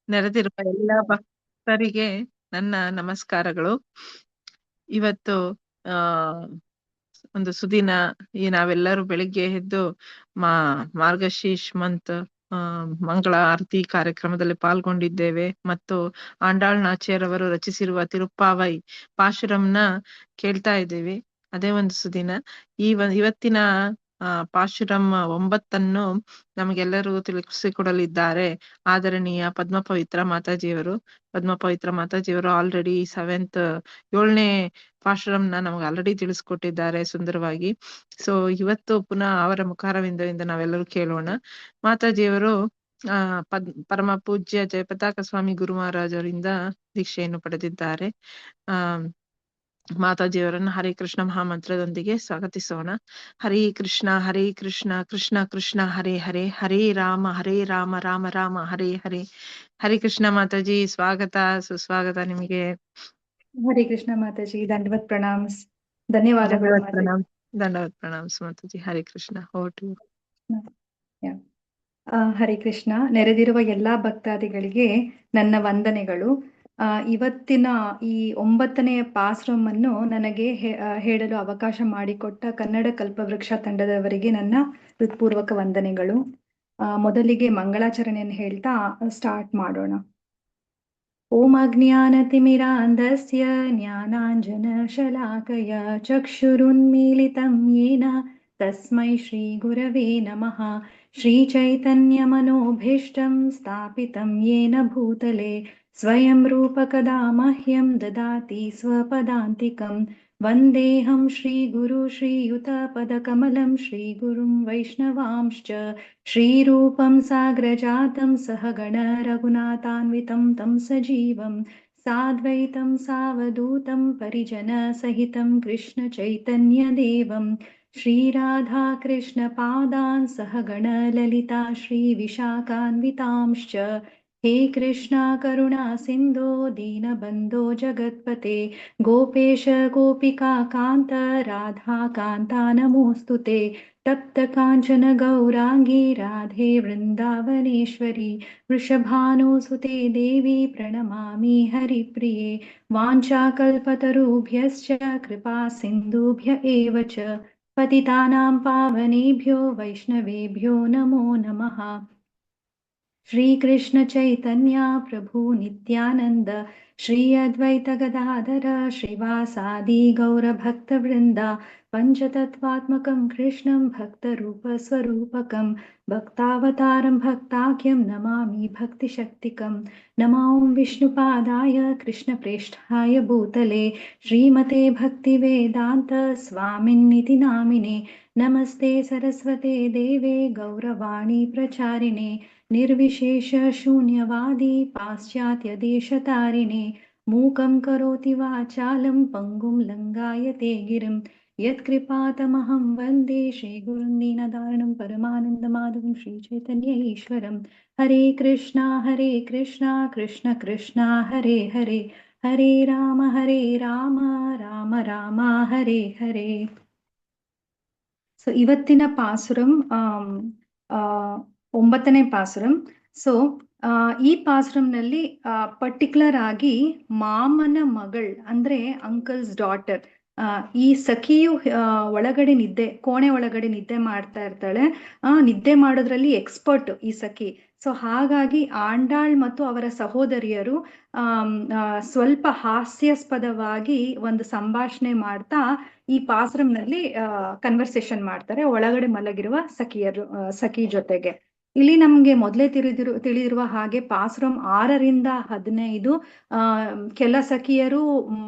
ನೆರೆದಿರುವ ಎಲ್ಲ ಭಕ್ತರಿಗೆ ನನ್ನ ನಮಸ್ಕಾರಗಳು. ಇವತ್ತು ಆ ಒಂದು ಸುದಿನ, ಈ ನಾವೆಲ್ಲರೂ ಬೆಳಿಗ್ಗೆ ಎದ್ದು ಮಾರ್ಗಶೀರ್ಷ್ ಮಂತ್ ಮಂಗಳ ಆರತಿ ಕಾರ್ಯಕ್ರಮದಲ್ಲಿ ಪಾಲ್ಗೊಂಡಿದ್ದೇವೆ ಮತ್ತು ಆಂಡಾಳ್ ನಾಚಿಯರ್ ಅವರು ರಚಿಸಿರುವ ತಿರುಪ್ಪಾವೈ ಪಾಶುರಂನ ಕೇಳ್ತಾ ಇದ್ದೇವೆ. ಅದೇ ಒಂದು ಸುದಿನ. ಇವತ್ತಿನ ಪಾಶುರಂ 9 ನಮಗೆಲ್ಲರೂ ತಿಳಿಸಿಕೊಡಲಿದ್ದಾರೆ ಆದರಣೀಯ ಪದ್ಮ ಪವಿತ್ರ ಮಾತಾಜಿಯವರು. ಪದ್ಮ ಪವಿತ್ರ ಮಾತಾಜಿಯವರು ಆಲ್ರೆಡಿ 7ನೇ ಪಾಶುರಂನ ನಮ್ಗೆ ಆಲ್ರೆಡಿ ತಿಳಿಸ್ಕೊಟ್ಟಿದ್ದಾರೆ ಸುಂದರವಾಗಿ. ಸೊ ಇವತ್ತು ಪುನಃ ಅವರ ಮುಖಾರವಿಂದದಿಂದ ನಾವೆಲ್ಲರೂ ಕೇಳೋಣ. ಮಾತಾಜಿಯವರು ಪರಮ ಪೂಜ್ಯ ಜಯಪತಾಕ ಸ್ವಾಮಿ ಗುರು ಮಹಾರಾಜರಿಂದ ದೀಕ್ಷೆಯನ್ನು ಪಡೆದಿದ್ದಾರೆ. ಮಾತಾಜಿಯವರನ್ನು ಹರೇ ಕೃಷ್ಣ ಮಹಾಮಂತ್ರದೊಂದಿಗೆ ಸ್ವಾಗತಿಸೋಣ. ಹರೇ ಕೃಷ್ಣ ಕೃಷ್ಣ ಕೃಷ್ಣ ಹರೇ ಹರೇ, ಹರೇ ರಾಮ ರಾಮ ರಾಮ ಹರೇ ಹರೇ. ಹರೇ ಕೃಷ್ಣ ಮಾತಾಜಿ, ಸ್ವಾಗತ ಸುಸ್ವಾಗತ ನಿಮಗೆ. ಹರೇ ಕೃಷ್ಣ ಮಾತಾಜಿ, ದಂಡವತ್ ಪ್ರಣಾಮ್ಸ್. ಧನ್ಯವಾದಗಳು ಮಾತಾಜಿ. ದಂಡವತ್ ಪ್ರಣಾಮ್ಸ್ ಮಾತಾಜಿ. ಹರೇ ಕೃಷ್ಣ. ಓಟು. ಹರೇ ಕೃಷ್ಣ. ನೆರೆದಿರುವ ಎಲ್ಲಾ ಭಕ್ತಾದಿಗಳಿಗೆ ನನ್ನ ವಂದನೆಗಳು. ಇವತ್ತಿನ ಈ 9ನೇ ಪಾಶ್ರಂ ಅನ್ನು ನನಗೆ ಹೇಳಲು ಅವಕಾಶ ಮಾಡಿಕೊಟ್ಟ ಕನ್ನಡ ಕಲ್ಪವೃಕ್ಷ ತಂಡದವರಿಗೆ ನನ್ನ ಹೃತ್ಪೂರ್ವಕ ವಂದನೆಗಳು. ಮೊದಲಿಗೆ ಮಂಗಳಾಚರಣೆಯನ್ನು ಹೇಳ್ತಾ ಸ್ಟಾರ್ಟ್ ಮಾಡೋಣ. ಓಂ ಅಜ್ಞಾನತಿಮಿರಾಂಧಸ್ಯ ಜ್ಞಾನಾಂಜನಶಲಾಕಯ ಚಕ್ಷುರುನ್ಮೀಲಿತಂ ಯೇನ ತಸ್ಮೈ ಶ್ರೀ ಗುರವೇ ನಮಃ. ಶ್ರೀಚೈತನ್ಯಮನೋಭೀಷ್ಟಂ ಸ್ಥಾಪಿತಂ ಯೇನ ಭೂತಲೆ ಸ್ವಯಂ ರೂಪಕದಾ ಮಹ್ಯಂ ದದಾತಿ ಸ್ವಪದಾಂತಿಕಂ. ವಂದೇಹಂ ಶ್ರೀಗುರು ಶ್ರೀಯುತಪದಕಮಲಂ ಶ್ರೀಗುರುಂ ವೈಷ್ಣವಾಂಶ್ಚ. ಶ್ರೀರೂಪಂ ಸಾಗ್ರಜಾತಂ ಸಹಗಣ ರಘುನಾಥಾನ್ವಿತಂ ತಂ ಸಜೀವಂ ಸಾದ್ವೈತಂ ಸಾವಧೂತಂ ಪರಿಜನ ಸಹಿತಂ ಕೃಷ್ಣ ಚೈತನ್ಯ ದೇವಂ ಶ್ರೀರಾಧಾ ಕೃಷ್ಣ ಪಾದಾನ್ ಸಹಗಣ ಲಲಿತಾ ಶ್ರೀ ವಿಶಾಖಾನ್ವಿತಾಂಶ್ಚ. ಹೇ ಕೃಷ್ಣ ಕರುಣಾ ಸಿಂಧೋ ದೀನಬಂಧೋ ಜಗತ್ಪತೆ ಗೋಪೇಶ ಗೋಪಿಕಾ ಕಾಂತ ರಾಧಾ ಕಾಂತ ನಮೋಸ್ತುತೆ. ತಪ್ತ ಕಾಂಚನ ಗೌರಾಂಗಿ ರಾಧೆ ವೃಂದಾವನೇಶ್ವರಿ ವೃಷಭಾನುಸುತೆ ದೇವಿ ಪ್ರಣಮಾಮಿ ಹರಿಪ್ರಿಯೆ. ವಾಂಛಾಕಲ್ಪತರುಭ್ಯಶ್ಚ ಕೃಪಾ ಸಿಂಧುಭ್ಯ ಏವ ಚ ಪತಿತಾನಾಂ ಪಾವನೇಭ್ಯೋ ವೈಷ್ಣವೇಭ್ಯೋ ನಮೋ ನಮಃ. ಶ್ರೀಕೃಷ್ಣ ಚೈತನ್ಯ ಪ್ರಭು ನಿತ್ಯಾನಂದ ಶ್ರೀ ಅದ್ವೈತ ಗದಾಧರ ಶ್ರೀವಾಸಾದಿ ಗೌರ ಭಕ್ತವೃಂದ. ಪಂಚತತ್ವಾತ್ಮಕಂ ಕೃಷ್ಣಂ ಭಕ್ತರೂಪ ಸ್ವರೂಪಕಂ ಭಕ್ತಾವತಾರಂ ಭಕ್ತಾಖ್ಯಂ ನಮಾಮಿ ಭಕ್ತಿಶಕ್ತಿಕಂ. ನಮೋ ವಿಷ್ಣುಪಾದಾಯ ಕೃಷ್ಣಪ್ರೇಷ್ಠಾಯ ಭೂತಲೆ ಶ್ರೀಮತೆ ಭಕ್ತಿವೇದಾಂತ ಸ್ವಾಮಿನ್ನಿತಿ ನಾಮಿನೆ. ನಮಸ್ತೆ ಸರಸ್ವತೆ ದೇವೆ ಗೌರವಾಣಿ ಪ್ರಚಾರಿಣೆ ನಿರ್ವಿಶೇಷ ಶೂನ್ಯವಾದಿ ಪಾಶ್ಚಾತ್ಯ ದೇಶತಾರಿಣೆ. ಮೂಕಂ ಕರೋತಿ ವಾಚಾಲಂ ಪಂಗುಂ ಲಂಘಾಯತೆ ಗಿರಿಂ ಯತ್ಕೃಪಾತಮಹಂ ವಂದೇ ಶ್ರೀಗುರುಂ ದೀನದಾರಣಂ ಪರಮಾನಂದಮಾಧವಂ ಶ್ರೀಚೈತನ್ಯ ಈಶ್ವರಂ. ಹರೇ ಕೃಷ್ಣ ಕೃಷ್ಣ ಕೃಷ್ಣ ಹರೇ ಹರೇ, ಹರೇ ರಾಮ ರಾಮ ರಾಮ ಹರೇ ಹರೇ. ಸೊ ಇವತ್ತಿನ ಪಾಸುರಂ 9ನೇ ಪಾಸುರಂ. ಸೊ ಈ ಪಾಸುರಂನಲ್ಲಿ ಪರ್ಟಿಕ್ಯುಲರ್ ಆಗಿ ಮಾಮನ ಮಗಳ್ ಅಂದ್ರೆ ಅಂಕಲ್ಸ್ ಡಾಟರ್, ಈ ಸಖಿಯು ಒಳಗಡೆ ಕೋಣೆ ಒಳಗಡೆ ನಿದ್ದೆ ಮಾಡ್ತಾ ಇರ್ತಾಳೆ. ನಿದ್ದೆ ಮಾಡೋದ್ರಲ್ಲಿ ಎಕ್ಸ್ಪರ್ಟ್ ಈ ಸಖಿ. ಸೊ ಹಾಗಾಗಿ ಆಂಡಾಳ್ ಮತ್ತು ಅವರ ಸಹೋದರಿಯರು ಸ್ವಲ್ಪ ಹಾಸ್ಯಾಸ್ಪದವಾಗಿ ಒಂದು ಸಂಭಾಷಣೆ ಮಾಡ್ತಾ ಈ ಪಾಸುರಂನಲ್ಲಿ ಕನ್ವರ್ಸೇಷನ್ ಮಾಡ್ತಾರೆ ಒಳಗಡೆ ಮಲಗಿರುವ ಸಖಿ ಜೊತೆಗೆ. ಇಲ್ಲಿ ನಮ್ಗೆ ಮೊದಲೇ ತಿಳಿದಿರುವ ಹಾಗೆ ಪಾಸುರಂ 6ರಿಂದ 15 ಕೆಲ ಸಖಿಯರು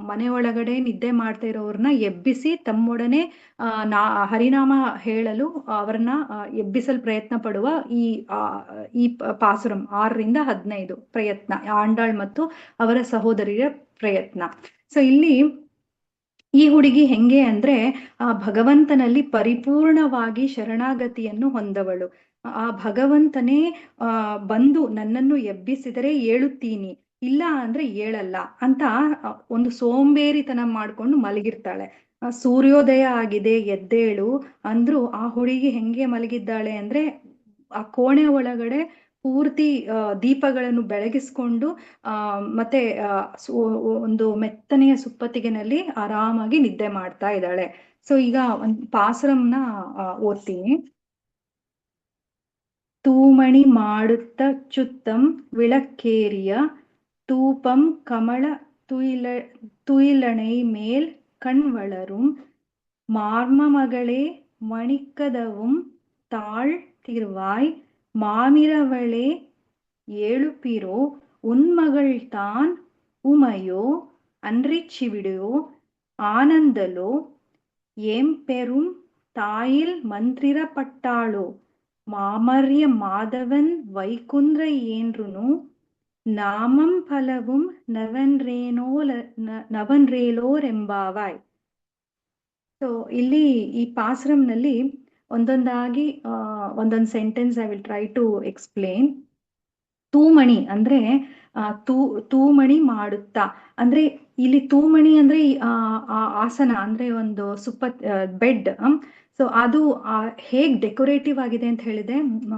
ಮನೆ ಒಳಗಡೆ ನಿದ್ದೆ ಮಾಡ್ತಾ ಇರೋರ್ನ ಎಬ್ಬಿಸಿ ತಮ್ಮೊಡನೆ ಹರಿನಾಮ ಹೇಳಲು ಅವರನ್ನ ಎಬ್ಬಿಸಲು ಪ್ರಯತ್ನ ಪಡುವ ಈ ಪಾಸುರಂ 6ರಿಂದ 15 ಪ್ರಯತ್ನ, ಆಂಡಾಳ್ ಮತ್ತು ಅವರ ಸಹೋದರಿಯ ಪ್ರಯತ್ನ. ಸೊ ಇಲ್ಲಿ ಈ ಹುಡುಗಿ ಹೆಂಗೆ ಅಂದ್ರೆ ಆ ಭಗವಂತನಲ್ಲಿ ಪರಿಪೂರ್ಣವಾಗಿ ಶರಣಾಗತಿಯನ್ನು ಹೊಂದವಳು. ಆ ಭಗವಂತನೇ ಬಂದು ನನ್ನನ್ನು ಎಬ್ಬಿಸಿದರೆ ಏಳುತ್ತೀನಿ, ಇಲ್ಲ ಅಂದ್ರೆ ಏಳಲ್ಲ ಅಂತ ಒಂದು ಸೋಂಬೇರಿತನ ಮಾಡ್ಕೊಂಡು ಮಲಗಿರ್ತಾಳೆ. ಸೂರ್ಯೋದಯ ಆಗಿದೆ ಎದ್ದೇಳು ಅಂದ್ರು ಆ ಹುಡುಗಿ ಹೆಂಗೆ ಮಲಗಿದ್ದಾಳೆ ಅಂದ್ರೆ ಆ ಕೋಣೆ ಒಳಗಡೆ ಪೂರ್ತಿ ದೀಪಗಳನ್ನು ಬೆಳಗಿಸ್ಕೊಂಡು ಮತ್ತೆ ಒಂದು ಮೆತ್ತನೆಯ ಸುಪ್ಪತ್ತಿಗೆನಲ್ಲಿ ಆರಾಮಾಗಿ ನಿದ್ದೆ ಮಾಡ್ತಾ ಇದ್ದಾಳೆ. ಸೊ ಈಗ ಒಂದು ಪಾಸುರಂನ ಓದ್ತೀನಿ. தூமணி மாடுத்த சுத்தம் விளக்கேறிய தூபம் கமல துயிலணை மேல் கண் வளரும் மார்மமகளே மணிக்கதவும் தாழ் திருவாய் மாமிரவளே ஏழுப்பிரோ உன்மகள் தான் உமையோ அன்றிச்சிவிடோ ஆனந்தலோ ஏம்பெரும் தாயில் மந்திரப்பட்டாளோ மாமர்ய மாதவன் வைகுந்திர ஏன்றுನು ನಾಮಂ ಫಲವುಂ ನವನ್ರೇಲೋರೆಂಬಾವಾಯ್. ಸೊ ಇಲ್ಲಿ ಈ ಪಾಸುರಂನಲ್ಲಿ ಒಂದೊಂದಾಗಿ ಒಂದೊಂದು sentence I will try to explain. ತೂಮಣಿ ಅಂದ್ರೆ ತೂಮಣಿ ಮಾಡುತ್ತಾ ಅಂದ್ರೆ ಇಲ್ಲಿ ತೂಮಣಿ ಅಂದ್ರೆ ಆಸನ ಅಂದ್ರೆ ಒಂದು ಬೆಡ್. ಸೊ ಅದು ಹೇಗ್ ಡೆಕೋರೇಟಿವ್ ಆಗಿದೆ ಅಂತ ಹೇಳಿದೆ,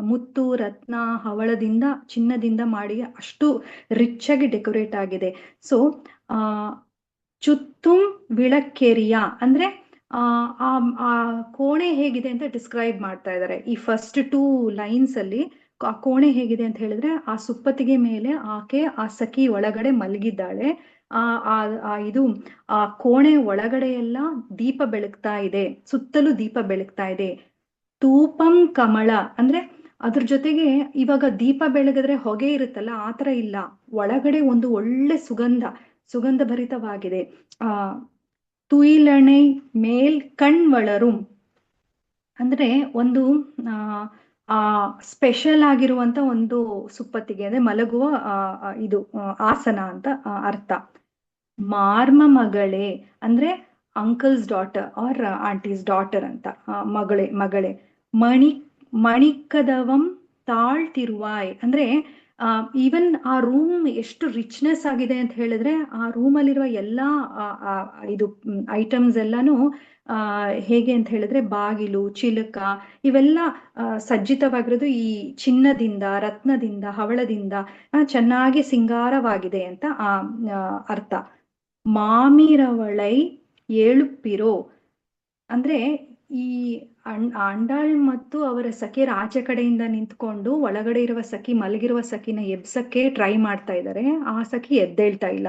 ಮುತ್ತು ರತ್ನ ಹವಳದಿಂದ ಚಿನ್ನದಿಂದ ಮಾಡಿ ಅಷ್ಟು ರಿಚ್ ಆಗಿ ಡೆಕೋರೇಟ್ ಆಗಿದೆ. ಸೊ ಚುತ್ತುಂ ವಿಳಕ್ಕೇರಿಯ ಅಂದ್ರೆ ಆ ಕೋಣೆ ಹೇಗಿದೆ ಅಂತ ಡಿಸ್ಕ್ರೈಬ್ ಮಾಡ್ತಾ ಇದ್ದಾರೆ. ಈ ಫಸ್ಟ್ 2 ಲೈನ್ಸ್ ಅಲ್ಲಿ ಆ ಕೋಣೆ ಹೇಗಿದೆ ಅಂತ ಹೇಳಿದ್ರೆ, ಆ ಸುಪ್ಪತ್ತಿಗೆ ಮೇಲೆ ಆಕೆ ಆ ಸಖಿ ಒಳಗಡೆ ಮಲಗಿದ್ದಾಳೆ. ಆ ಕೋಣೆ ಒಳಗಡೆ ಎಲ್ಲ ದೀಪ ಬೆಳಗ್ತಾ ಇದೆ, ಸುತ್ತಲೂ ದೀಪ ಬೆಳಗ್ತಾ ಇದೆ. ತೂಪಂ ಕಮಳ ಅಂದ್ರೆ ಅದ್ರ ಜೊತೆಗೆ ಇವಾಗ ದೀಪ ಬೆಳಗಿದ್ರೆ ಹೊಗೆ ಇರುತ್ತಲ್ಲ, ಆತರ ಇಲ್ಲ, ಒಳಗಡೆ ಒಂದು ಒಳ್ಳೆ ಸುಗಂಧ ಭರಿತವಾಗಿದೆ. ತುಯಿಲಣೆ ಮೇಲ್ ಕಣ್ ವಳರುಂ ಅಂದ್ರೆ ಒಂದು ಸ್ಪೆಷಲ್ ಆಗಿರುವಂತ ಒಂದು ಸುಪ್ಪತ್ತಿಗೆ ಅಂದ್ರೆ ಮಲಗುವ ಇದು ಆಸನ ಅಂತ ಅರ್ಥ. ಮಾರ್ಮ ಮಗಳೇ ಅಂದ್ರೆ uncle's daughter or auntie's daughter ಅಂತ, ಮಗಳೇ. ಮಣಿಕದವಂ ತಾಳ್ತಿರುವಾಯ್ ಅಂದ್ರೆ ಈವನ್ ಆ ರೂಮ್ ಎಷ್ಟು ರಿಚ್ನೆಸ್ ಆಗಿದೆ ಅಂತ ಹೇಳಿದ್ರೆ, ಆ ರೂಮಲ್ಲಿರುವ ಎಲ್ಲಾ ಇದು ಐಟಮ್ಸ್ ಎಲ್ಲಾನು ಹೇಗೆ ಅಂತ ಹೇಳಿದ್ರೆ, ಬಾಗಿಲು, ಚಿಲಕ ಇವೆಲ್ಲ ಸಜ್ಜಿತವಾಗಿರೋದು ಈ ಚಿನ್ನದಿಂದ, ರತ್ನದಿಂದ, ಹವಳದಿಂದ ಚೆನ್ನಾಗಿ ಸಿಂಗಾರವಾಗಿದೆ ಅಂತ ಅರ್ಥ. ಮಾಮಿರವಳೈ ಏಳುಪ್ಪಿರೋ ಅಂದ್ರೆ ಈ ಆಂಡಾಳ್ ಮತ್ತು ಅವರ ಸಖಿಯರ ಆಚೆ ಕಡೆಯಿಂದ ನಿಂತ್ಕೊಂಡು ಒಳಗಡೆ ಇರುವ ಸಖಿ, ಮಲಗಿರುವ ಸಖಿನ ಎಬ್ಸಕ್ಕೆ ಟ್ರೈ ಮಾಡ್ತಾ ಇದ್ದಾರೆ. ಆ ಸಖಿ ಎದ್ದೇಳ್ತಾ ಇಲ್ಲ.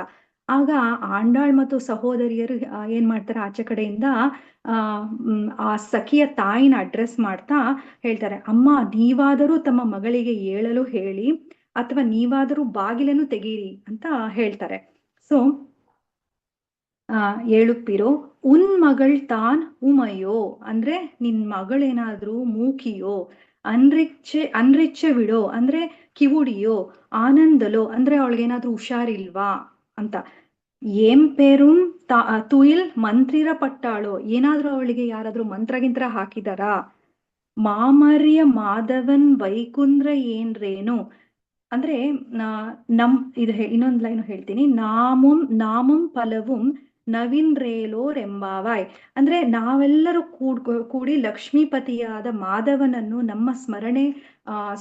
ಆಗ ಆಂಡಾಳ್ ಮತ್ತು ಸಹೋದರಿಯರು ಏನ್ ಮಾಡ್ತಾರೆ, ಆಚೆ ಕಡೆಯಿಂದ ಆ ಸಖಿಯ ತಾಯಿನ ಅಡ್ರೆಸ್ ಮಾಡ್ತಾ ಹೇಳ್ತಾರೆ, ಅಮ್ಮ ನೀವಾದರೂ ತಮ್ಮ ಮಗಳಿಗೆ ಏಳಲು ಹೇಳಿ, ಅಥವಾ ನೀವಾದರೂ ಬಾಗಿಲನ್ನು ತೆಗೀರಿ ಅಂತ ಹೇಳ್ತಾರೆ. ಸೊ ಏಳುಪ್ಪಿರೋ ಉನ್ ಮಗಳ್ ತಾನ್ ಉಮಯೋ ಅಂದ್ರೆ ನಿನ್ ಮಗಳೇನಾದ್ರೂ ಮೂಕಿಯೋ, ಅನ್ರಿಚ್ಚೆ ವಿಡೋ ಅಂದ್ರೆ ಕಿವುಡಿಯೋ, ಆನಂದಲೋ ಅಂದ್ರೆ ಅವಳಿಗೇನಾದ್ರೂ ಹುಷಾರಿಲ್ವಾ ಅಂತ. ಏಂ ಪೇರುಂ ತುಯಿಲ್ ಮಂತ್ರಿರ ಪಟ್ಟಾಳೋ ಏನಾದ್ರೂ ಅವಳಿಗೆ ಯಾರಾದ್ರೂ ಮಂತ್ರಗಿಂತ್ರ ಹಾಕಿದಾರಾ. ಮಾಮರ್ಯ ಮಾಧವನ್ ವೈಕುಂದ್ರ ಏನ್ರೇನು ಅಂದ್ರೆ ಇನ್ನೊಂದ್ ಲೈನ್ ಹೇಳ್ತೀನಿ. ನಾಮಂ ಫಲವುಂ ನವೀನ್ರೇಲೋರೆಂಬಾವಾಯ್ ಅಂದ್ರೆ ನಾವೆಲ್ಲರೂ ಕೂಡಿ ಲಕ್ಷ್ಮೀಪತಿಯಾದ ಮಾಧವನನ್ನು ನಮ್ಮ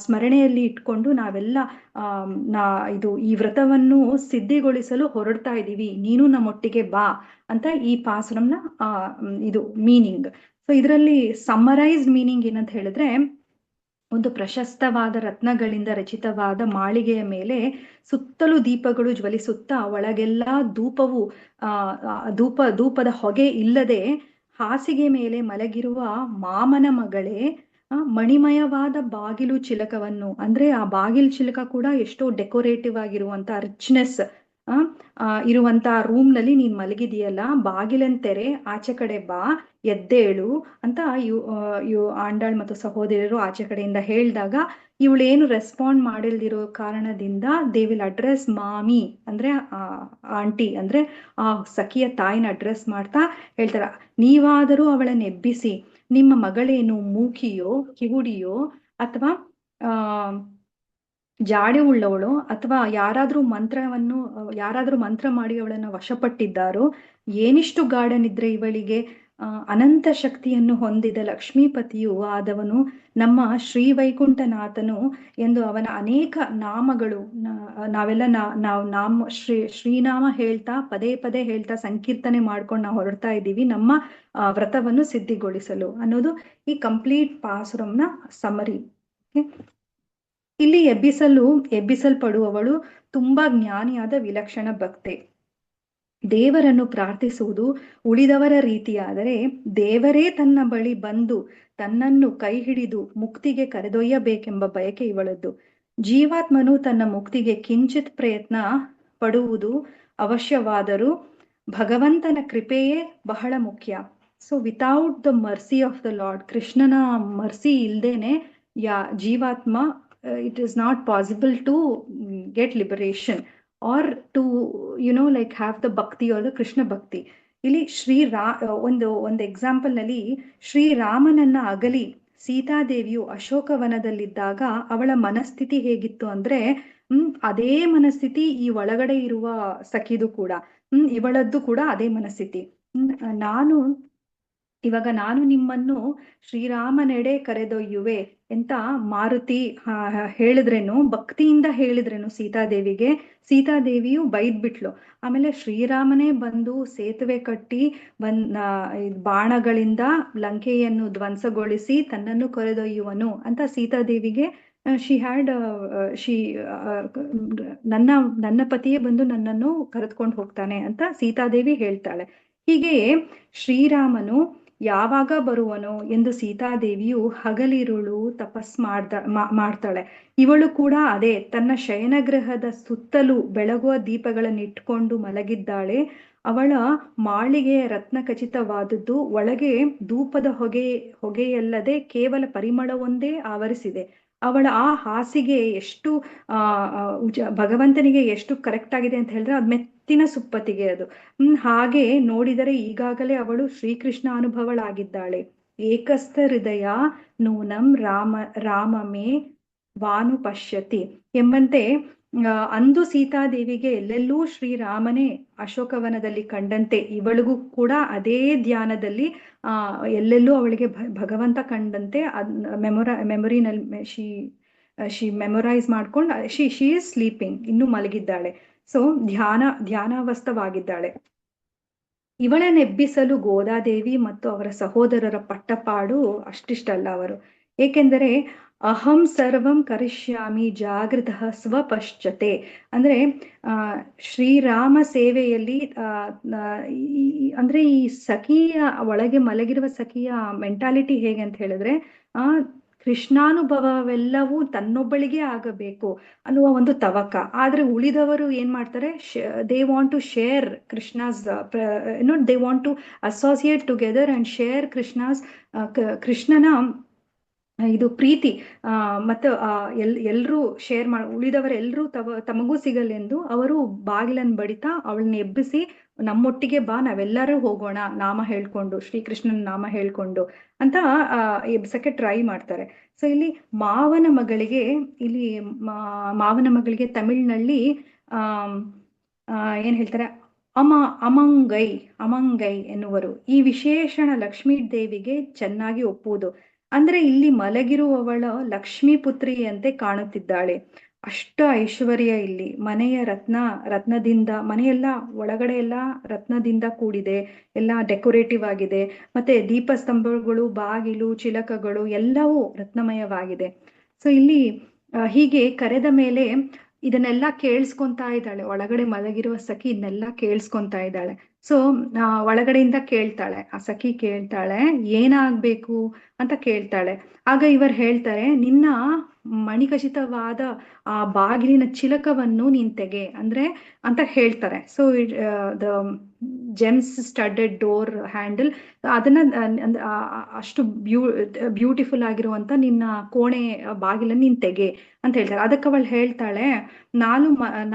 ಸ್ಮರಣೆಯಲ್ಲಿ ಇಟ್ಕೊಂಡು ನಾವೆಲ್ಲ ಈ ವ್ರತವನ್ನು ಸಿದ್ಧಿಗೊಳಿಸಲು ಹೊರಡ್ತಾ ಇದ್ದೀವಿ, ನೀನು ನಮ್ಮೊಟ್ಟಿಗೆ ಬಾ ಅಂತ ಈ ಪಾಸುರಂನ ಇದು ಮೀನಿಂಗ್. ಸೊ ಇದರಲ್ಲಿ ಸಮ್ಮರೈಸ್ಡ್ ಮೀನಿಂಗ್ ಏನಂತ ಹೇಳಿದ್ರೆ, ಒಂದು ಪ್ರಶಸ್ತವಾದ ರತ್ನಗಳಿಂದ ರಚಿತವಾದ ಮಾಳಿಗೆಯ ಮೇಲೆ ಸುತ್ತಲೂ ದೀಪಗಳು ಜ್ವಲಿಸುತ್ತಾ, ಒಳಗೆಲ್ಲ ಧೂಪದ ಹೊಗೆ ಇಲ್ಲದೆ ಹಾಸಿಗೆ ಮೇಲೆ ಮಲಗಿರುವ ಮಾಮನ ಮಗಳೇ ಮಣಿಮಯವಾದ ಬಾಗಿಲು ಚಿಲಕವನ್ನು ಅಂದ್ರೆ ಆ ಬಾಗಿಲು ಚಿಲಕ ಕೂಡ ಎಷ್ಟೋ ಡೆಕೋರೇಟಿವ್ ಆಗಿರುವಂತ ರಿಚ್ನೆಸ್ ಇರುವಂತ ರೂಮ್ ನಲ್ಲಿ ನೀನ್ ಮಲಗಿದೆಯಲ್ಲ, ಬಾಗಿಲನ್ ತೆರೆ, ಆಚೆ ಕಡೆ ಬಾ, ಎದ್ದೇಳು ಅಂತ ಆಂಡಾಳ್ ಮತ್ತು ಸಹೋದರಿಯರು ಆಚೆ ಕಡೆಯಿಂದ ಹೇಳಿದಾಗ, ಇವಳೇನು ರೆಸ್ಪಾಂಡ್ ಮಾಡಿಲ್ದಿರೋ ಕಾರಣದಿಂದ ದೇ ವಿಲ್ ಅಡ್ರೆಸ್ ಮಾಮಿ ಅಂದ್ರೆ ಆಂಟಿ ಅಂದ್ರೆ ಆ ಸಖಿಯ ತಾಯಿನ ಅಡ್ರೆಸ್ ಮಾಡ್ತಾ ಹೇಳ್ತಾರ, ನೀವಾದರೂ ಅವಳನ್ನ ಎಬ್ಬಿಸಿ, ನಿಮ್ಮ ಮಗಳೇನು ಮೂಕಿಯೋ, ಕಿವುಡಿಯೋ, ಅಥವಾ ಜಾಡೆ ಉಳ್ಳವಳು, ಅಥವಾ ಯಾರಾದ್ರೂ ಮಂತ್ರ ಮಾಡಿ ಅವಳನ್ನ ವಶಪಟ್ಟಿದ್ದಾರೋ, ಏನಿಷ್ಟು ಗಾಢ ನಿದ್ರೆ ಇವಳಿಗೆ, ಅನಂತ ಶಕ್ತಿಯನ್ನು ಹೊಂದಿದ ಲಕ್ಷ್ಮೀಪತಿಯು ಆದವನು ನಮ್ಮ ಶ್ರೀವೈಕುಂಠನಾಥನು ಎಂದು ಅವನ ಅನೇಕ ನಾಮಗಳು ನಾವೆಲ್ಲ ನಾವು ಶ್ರೀನಾಮ ಹೇಳ್ತಾ ಪದೇ ಪದೇ ಹೇಳ್ತಾ ಸಂಕೀರ್ತನೆ ಮಾಡ್ಕೊಂಡು ನಾವು ಹೊರಡ್ತಾ ಇದ್ದೀವಿ ನಮ್ಮ ವ್ರತವನ್ನು ಸಿದ್ಧಿಗೊಳಿಸಲು ಅನ್ನೋದು ಈ ಕಂಪ್ಲೀಟ್ ಪಾಸುರಂನ ಸಮರಿ. ಇಲ್ಲಿ ಎಬ್ಬಿಸಲ್ಪಡುವವಳು ತುಂಬಾ ಜ್ಞಾನಿಯಾದ ವಿಲಕ್ಷಣ ಭಕ್ತೆ. ದೇವರನ್ನು ಪ್ರಾರ್ಥಿಸುವುದು ಉಳಿದವರ ರೀತಿಯಾದರೆ ದೇವರೇ ತನ್ನ ಬಳಿ ಬಂದು ತನ್ನನ್ನು ಕೈ ಹಿಡಿದು ಮುಕ್ತಿಗೆ ಕರೆದೊಯ್ಯಬೇಕೆಂಬ ಬಯಕೆ ಇವಳದ್ದು. ಜೀವಾತ್ಮನು ತನ್ನ ಮುಕ್ತಿಗೆ ಕಿಂಚಿತ್ ಪ್ರಯತ್ನ ಪಡುವುದು ಅವಶ್ಯವಾದರೂ ಭಗವಂತನ ಕೃಪೆಯೇ ಬಹಳ ಮುಖ್ಯ. So without the mercy of the lord, ಕೃಷ್ಣನ ಮರ್ಸಿ ಇಲ್ದೇನೆ ಜೀವಾತ್ಮ it is not possible to get liberation or to like have the bhakti or the Krishna bhakti. ಇಲ್ಲಿ ಒಂದು ಎಕ್ಸಾಂಪಲ್ ನಲ್ಲಿ ಶ್ರೀರಾಮನನ್ನ ಅಗಲಿ ಸೀತಾದೇವಿಯು ಅಶೋಕವನದಲ್ಲಿದ್ದಾಗ ಅವಳ ಮನಸ್ಥಿತಿ ಹೇಗಿತ್ತು ಅಂದ್ರೆ ಅದೇ ಮನಸ್ಥಿತಿ ಈ ಒಳಗಡೆ ಇರುವ ಸಖಿದು ಕೂಡ, ಇವಳದ್ದು ಕೂಡ ಅದೇ ಮನಸ್ಥಿತಿ. ಇವಾಗ ನಾನು ನಿಮ್ಮನ್ನು ಶ್ರೀರಾಮನೆಡೆ ಕರೆದೊಯ್ಯುವೆ ಅಂತ ಮಾರುತಿ ಹೇಳಿದ್ರೇನು, ಭಕ್ತಿಯಿಂದ ಹೇಳಿದ್ರೇನು ಸೀತಾದೇವಿಯು ಬೈದ್ಬಿಟ್ಲು. ಆಮೇಲೆ ಶ್ರೀರಾಮನೇ ಬಂದು ಸೇತುವೆ ಕಟ್ಟಿ ಬಾಣಗಳಿಂದ ಲಂಕೆಯನ್ನು ಧ್ವಂಸಗೊಳಿಸಿ ತನ್ನನ್ನು ಕರೆದೊಯ್ಯುವನು ಅಂತ ಸೀತಾದೇವಿಗೆ ನನ್ನ ಪತಿಯೇ ಬಂದು ನನ್ನನ್ನು ಕರೆದುಕೊಂಡು ಹೋಗ್ತಾನೆ ಅಂತ ಸೀತಾದೇವಿ ಹೇಳ್ತಾಳೆ. ಹೀಗೆಯೇ ಶ್ರೀರಾಮನು ಯಾವಾಗ ಬರುವನೋ ಎಂದು ಸೀತಾದೇವಿಯು ಹಗಲಿರುಳು ತಪಸ್ ಮಾಡ್ತಾಳೆ. ಇವಳು ಕೂಡ ಅದೇ ತನ್ನ ಶಯನಗೃಹದ ಸುತ್ತಲೂ ಬೆಳಗುವ ದೀಪಗಳನ್ನಿಟ್ಕೊಂಡು ಮಲಗಿದ್ದಾಳೆ. ಅವಳ ಮಾಳಿಗೆ ರತ್ನ ಖಚಿತವಾದದ್ದು, ಒಳಗೆ ಧೂಪದ ಹೊಗೆಯಲ್ಲದೆ ಕೇವಲ ಪರಿಮಳವೊಂದೇ ಆವರಿಸಿದೆ. ಅವಳ ಆ ಹಾಸಿಗೆ ಎಷ್ಟು ಭಗವಂತನಿಗೆ ಎಷ್ಟು ಕರೆಕ್ಟ್ ಆಗಿದೆ ಅಂತ ಹೇಳಿದ್ರೆ ಅದು ಮೆತ್ತಿನ ಸುಪ್ಪತಿಗೆ ಅದು. ಹಾಗೆ ನೋಡಿದರೆ ಈಗಾಗಲೇ ಅವಳು ಶ್ರೀಕೃಷ್ಣ ಅನುಭವಳಾಗಿದ್ದಾಳೆ. ಏಕಸ್ಥ ಹೃದಯ ನೂನಂ ರಾಮಮೇ ವಾನು ಪಶ್ಯತಿ ಎಂಬಂತೆ ಅಂದು ಸೀತಾದೇವಿಗೆ ಎಲ್ಲೆಲ್ಲೂ ಶ್ರೀರಾಮನೇ ಅಶೋಕವನದಲ್ಲಿ ಕಂಡಂತೆ ಇವಳಿಗೂ ಕೂಡ ಅದೇ ಧ್ಯಾನದಲ್ಲಿ ಎಲ್ಲೆಲ್ಲೂ ಅವಳಿಗೆ ಭಗವಂತ ಕಂಡಂತೆ ಮೆಮೊರಿನಲ್ಲಿ ಶಿ ಮೆಮೊರೈಸ್ ಮಾಡ್ಕೊಂಡು ಶಿ ಈಸ್ ಸ್ಲೀಪಿಂಗ್, ಇನ್ನು ಮಲಗಿದ್ದಾಳೆ. ಸೊ ಧ್ಯಾನಾವಸ್ಥವಾಗಿದ್ದಾಳೆ. ಇವಳನ್ನೆಬ್ಬಿಸಲು ಗೋದಾದೇವಿ ಮತ್ತು ಅವರ ಸಹೋದರರ ಪಟ್ಟಪಾಡು ಅಷ್ಟಿಷ್ಟಲ್ಲ ಅವರು. ಏಕೆಂದರೆ ಅಹಂ ಸರ್ವಂ ಕರಿಷ್ಯಾಮಿ ಜಾಗೃತ ಸ್ವಪಶ್ಚತೆ ಅಂದ್ರೆ ಶ್ರೀರಾಮ ಸೇವೆಯಲ್ಲಿ ಅಂದ್ರೆ ಈ ಸಖಿಯ ಒಳಗೆ ಮಲಗಿರುವ ಸಖಿಯ ಮೆಂಟಾಲಿಟಿ ಹೇಗೆ ಅಂತ ಹೇಳಿದ್ರೆ ಕೃಷ್ಣಾನುಭವವೆಲ್ಲವೂ ತನ್ನೊಬ್ಬಳಿಗೆ ಆಗಬೇಕು ಅನ್ನುವ ಒಂದು ತವಕ. ಆದ್ರೆ ಉಳಿದವರು ಏನ್ ಮಾಡ್ತಾರೆ, they want to share Krishna's they want to associate together and share ಕೃಷ್ಣನ ಇದು ಪ್ರೀತಿ ಮತ್ತು ಎಲ್ರೂ ಶೇರ್ ಉಳಿದವರೆಲ್ಲರೂ ತಮಗೂ ಸಿಗಲೆಂದು ಅವರು ಬಾಗಿಲನ್ನು ಬಡಿತಾ ಅವಳನ್ನ ಎಬ್ಬಿಸಿ ನಮ್ಮೊಟ್ಟಿಗೆ ಬಾ, ನಾವೆಲ್ಲರೂ ಹೋಗೋಣ ನಾಮ ಹೇಳ್ಕೊಂಡು, ಶ್ರೀಕೃಷ್ಣನ ನಾಮ ಹೇಳ್ಕೊಂಡು ಅಂತ ಎಬ್ಸಕ್ಕೆ ಟ್ರೈ ಮಾಡ್ತಾರೆ. ಸೊ ಇಲ್ಲಿ ಮಾವನ ಮಗಳಿಗೆ ತಮಿಳ್ನಲ್ಲಿ ಏನ್ ಹೇಳ್ತಾರೆ, ಅಮಂಗೈ ಎನ್ನುವರು. ಈ ವಿಶೇಷಣ ಲಕ್ಷ್ಮೀ ದೇವಿಗೆ ಚೆನ್ನಾಗಿ ಒಪ್ಪುವುದು. ಅಂದ್ರೆ ಇಲ್ಲಿ ಮಲಗಿರುವವಳ ಲಕ್ಷ್ಮೀ ಪುತ್ರಿಯಂತೆ ಕಾಣುತ್ತಿದ್ದಾಳೆ. ಅಷ್ಟ ಐಶ್ವರ್ಯ ಇಲ್ಲಿ. ಮನೆಯ ರತ್ನದಿಂದ, ಮನೆಯೆಲ್ಲ ಒಳಗಡೆ ಎಲ್ಲ ರತ್ನದಿಂದ ಕೂಡಿದೆ, ಎಲ್ಲ ಡೆಕೋರೇಟಿವ್ ಆಗಿದೆ. ಮತ್ತೆ ದೀಪಸ್ತಂಭಗಳು, ಬಾಗಿಲು, ಚಿಲಕಗಳು ಎಲ್ಲವೂ ರತ್ನಮಯವಾಗಿದೆ. ಸೊ ಇಲ್ಲಿ ಹೀಗೆ ಕರೆದ ಮೇಲೆ ಇದನ್ನೆಲ್ಲ ಕೇಳಿಸ್ಕೊಂತಾ ಇದ್ದಾಳೆ. ಒಳಗಡೆ ಮಲಗಿರುವ ಸಖಿ ಇದನ್ನೆಲ್ಲ ಕೇಳಿಸ್ಕೊಂತಾ ಇದ್ದಾಳೆ. ಸೊ ಒಳಗಡೆಯಿಂದ ಕೇಳ್ತಾಳೆ, ಆ ಸಖಿ ಕೇಳ್ತಾಳೆ ಏನಾಗ್ಬೇಕು ಅಂತ ಕೇಳ್ತಾಳೆ. ಆಗ ಇವರು ಹೇಳ್ತಾರೆ, ನಿನ್ನ ಮಣಿಖಚಿತವಾದ ಆ ಬಾಗಿಲಿನ ಚಿಲಕವನ್ನು ನೀನ್ ತೆಗೆ ಅಂತ ಹೇಳ್ತಾರೆ. So the gems studded door handle, ಅದನ್ನ ಅಷ್ಟು ಬ್ಯೂಟಿಫುಲ್ ಆಗಿರುವಂತ ನಿನ್ನ ಕೋಣೆ ಬಾಗಿಲನ್ನು ನೀನ್ ತೆಗೆ ಅಂತ ಹೇಳ್ತಾರೆ. ಅದಕ್ಕೆ ಅವಳು ಹೇಳ್ತಾಳೆ,